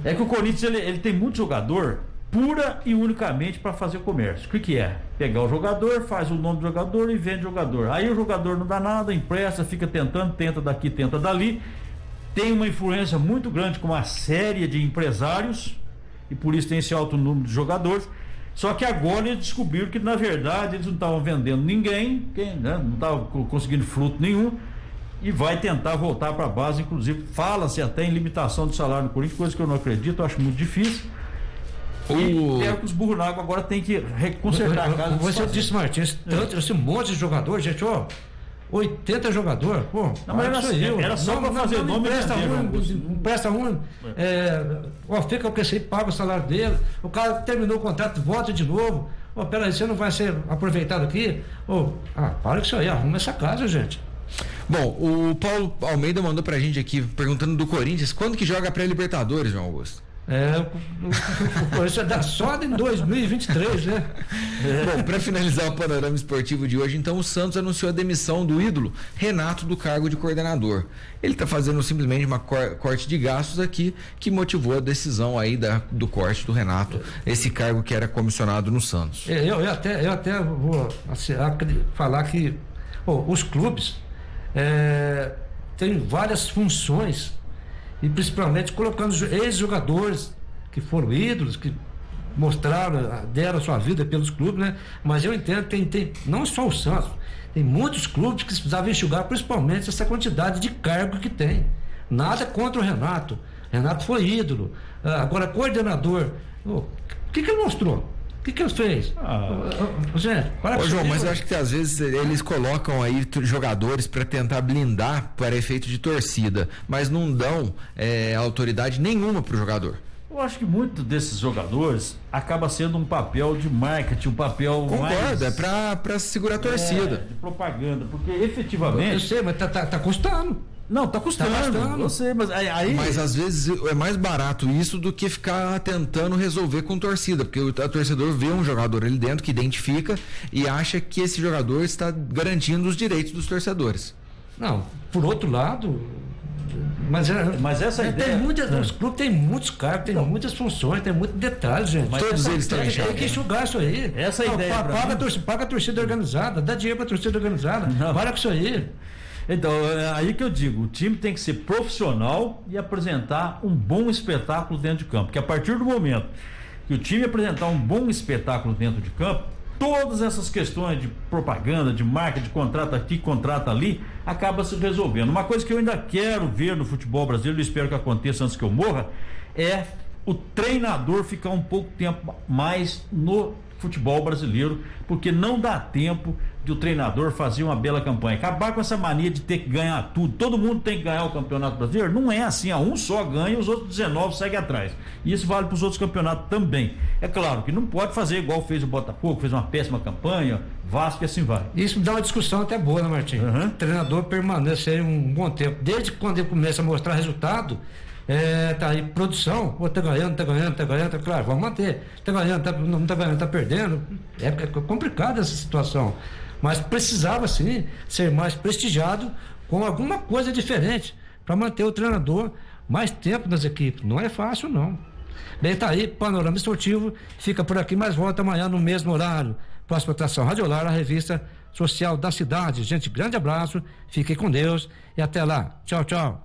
É que o Corinthians, ele tem muito jogador pura e unicamente para fazer o comércio. O que é? Pegar o jogador, faz o nome do jogador e vende o jogador. Aí o jogador não dá nada, empresta, fica tentando, tenta daqui, tenta dali. Tem uma influência muito grande com uma série de empresários e por isso tem esse alto número de jogadores. Só que agora eles descobriram que na verdade eles não estavam vendendo ninguém, não estavam conseguindo fruto nenhum e vai tentar voltar para a base. Inclusive fala-se até em limitação do salário no Corinthians, coisa que eu não acredito, eu acho muito difícil. E quero que os burros na água agora tem que consertar a casa. Você disse, Martins, esse monte de jogador, gente, ó. 80 jogadores, pô. Não, mas era só para fazer nome. Empresta um, fica com esse aí, paga o salário dele. O cara terminou o contrato, volta de novo. Peraí, você não vai ser aproveitado aqui? Para com isso aí, arruma essa casa, gente. Bom, o Paulo Almeida mandou pra gente aqui perguntando do Corinthians, quando que joga pré-Libertadores, João Augusto? O Corinthians dá só em 2023, né? Bom, para finalizar o panorama esportivo de hoje, então o Santos anunciou a demissão do ídolo Renato do cargo de coordenador. Ele está fazendo simplesmente uma corte de gastos aqui que motivou a decisão aí do corte do Renato, esse cargo que era comissionado no Santos. Eu até vou falar que os clubes têm várias funções. E principalmente colocando ex-jogadores que foram ídolos, que deram a sua vida pelos clubes, né? Mas eu entendo que tem não só o Santos, tem muitos clubes que precisavam enxugar principalmente essa quantidade de cargo que tem. Nada contra o Renato. Renato foi ídolo. Agora, coordenador, o que ele mostrou? O que ele fez? Gente, João, mas eu acho que às vezes eles colocam aí jogadores para tentar blindar para efeito de torcida, mas não dão autoridade nenhuma para o jogador. Eu acho que muito desses jogadores acaba sendo um papel de marketing, um papel Concordo, é para segurar a torcida. De propaganda, porque efetivamente... Eu sei, mas tá custando. Não, tá custando. Eu sei, mas aí... Mas às vezes é mais barato isso do que ficar tentando resolver com torcida, porque o torcedor vê um jogador ali dentro que identifica e acha que esse jogador está garantindo os direitos dos torcedores. Não, por outro lado... Mas essa ideia... Os clubes têm muitos cargos, tem muitas funções, tem muitos detalhes, gente. Mas todos eles estão enxergados. Tem que enxugar isso aí. Essa ideia... Paga a torcida organizada, dá dinheiro para a torcida organizada. Para com isso aí. Então, é aí que eu digo, o time tem que ser profissional e apresentar um bom espetáculo dentro de campo, porque a partir do momento que o time apresentar um bom espetáculo dentro de campo, todas essas questões de propaganda, de marketing, de contrato aqui, contrato ali, acaba se resolvendo. Uma coisa que eu ainda quero ver no futebol brasileiro, e espero que aconteça antes que eu morra, é o treinador ficar um pouco tempo mais no futebol brasileiro, porque não dá tempo de o treinador fazer uma bela campanha. Acabar com essa mania de ter que ganhar tudo, todo mundo tem que ganhar o campeonato brasileiro, não é assim, um só ganha e os outros 19 seguem atrás. E isso vale para os outros campeonatos também. É claro que não pode fazer igual fez o Botafogo, fez uma péssima campanha, Vasco e assim vai. Isso dá uma discussão até boa, né, Martim? O treinador permanece aí um bom tempo, desde quando ele começa a mostrar resultado. Tá aí, produção, tá ganhando, claro, vamos manter, tá ganhando, não tá ganhando, tá perdendo, é complicada essa situação, mas precisava sim ser mais prestigiado com alguma coisa diferente para manter o treinador mais tempo nas equipes, não é fácil não. Bem, tá aí, Panorama Esportivo fica por aqui, mas volta amanhã no mesmo horário. Próxima atração Radiolar, a revista social da cidade. Gente, grande abraço, fiquem com Deus e até lá, tchau.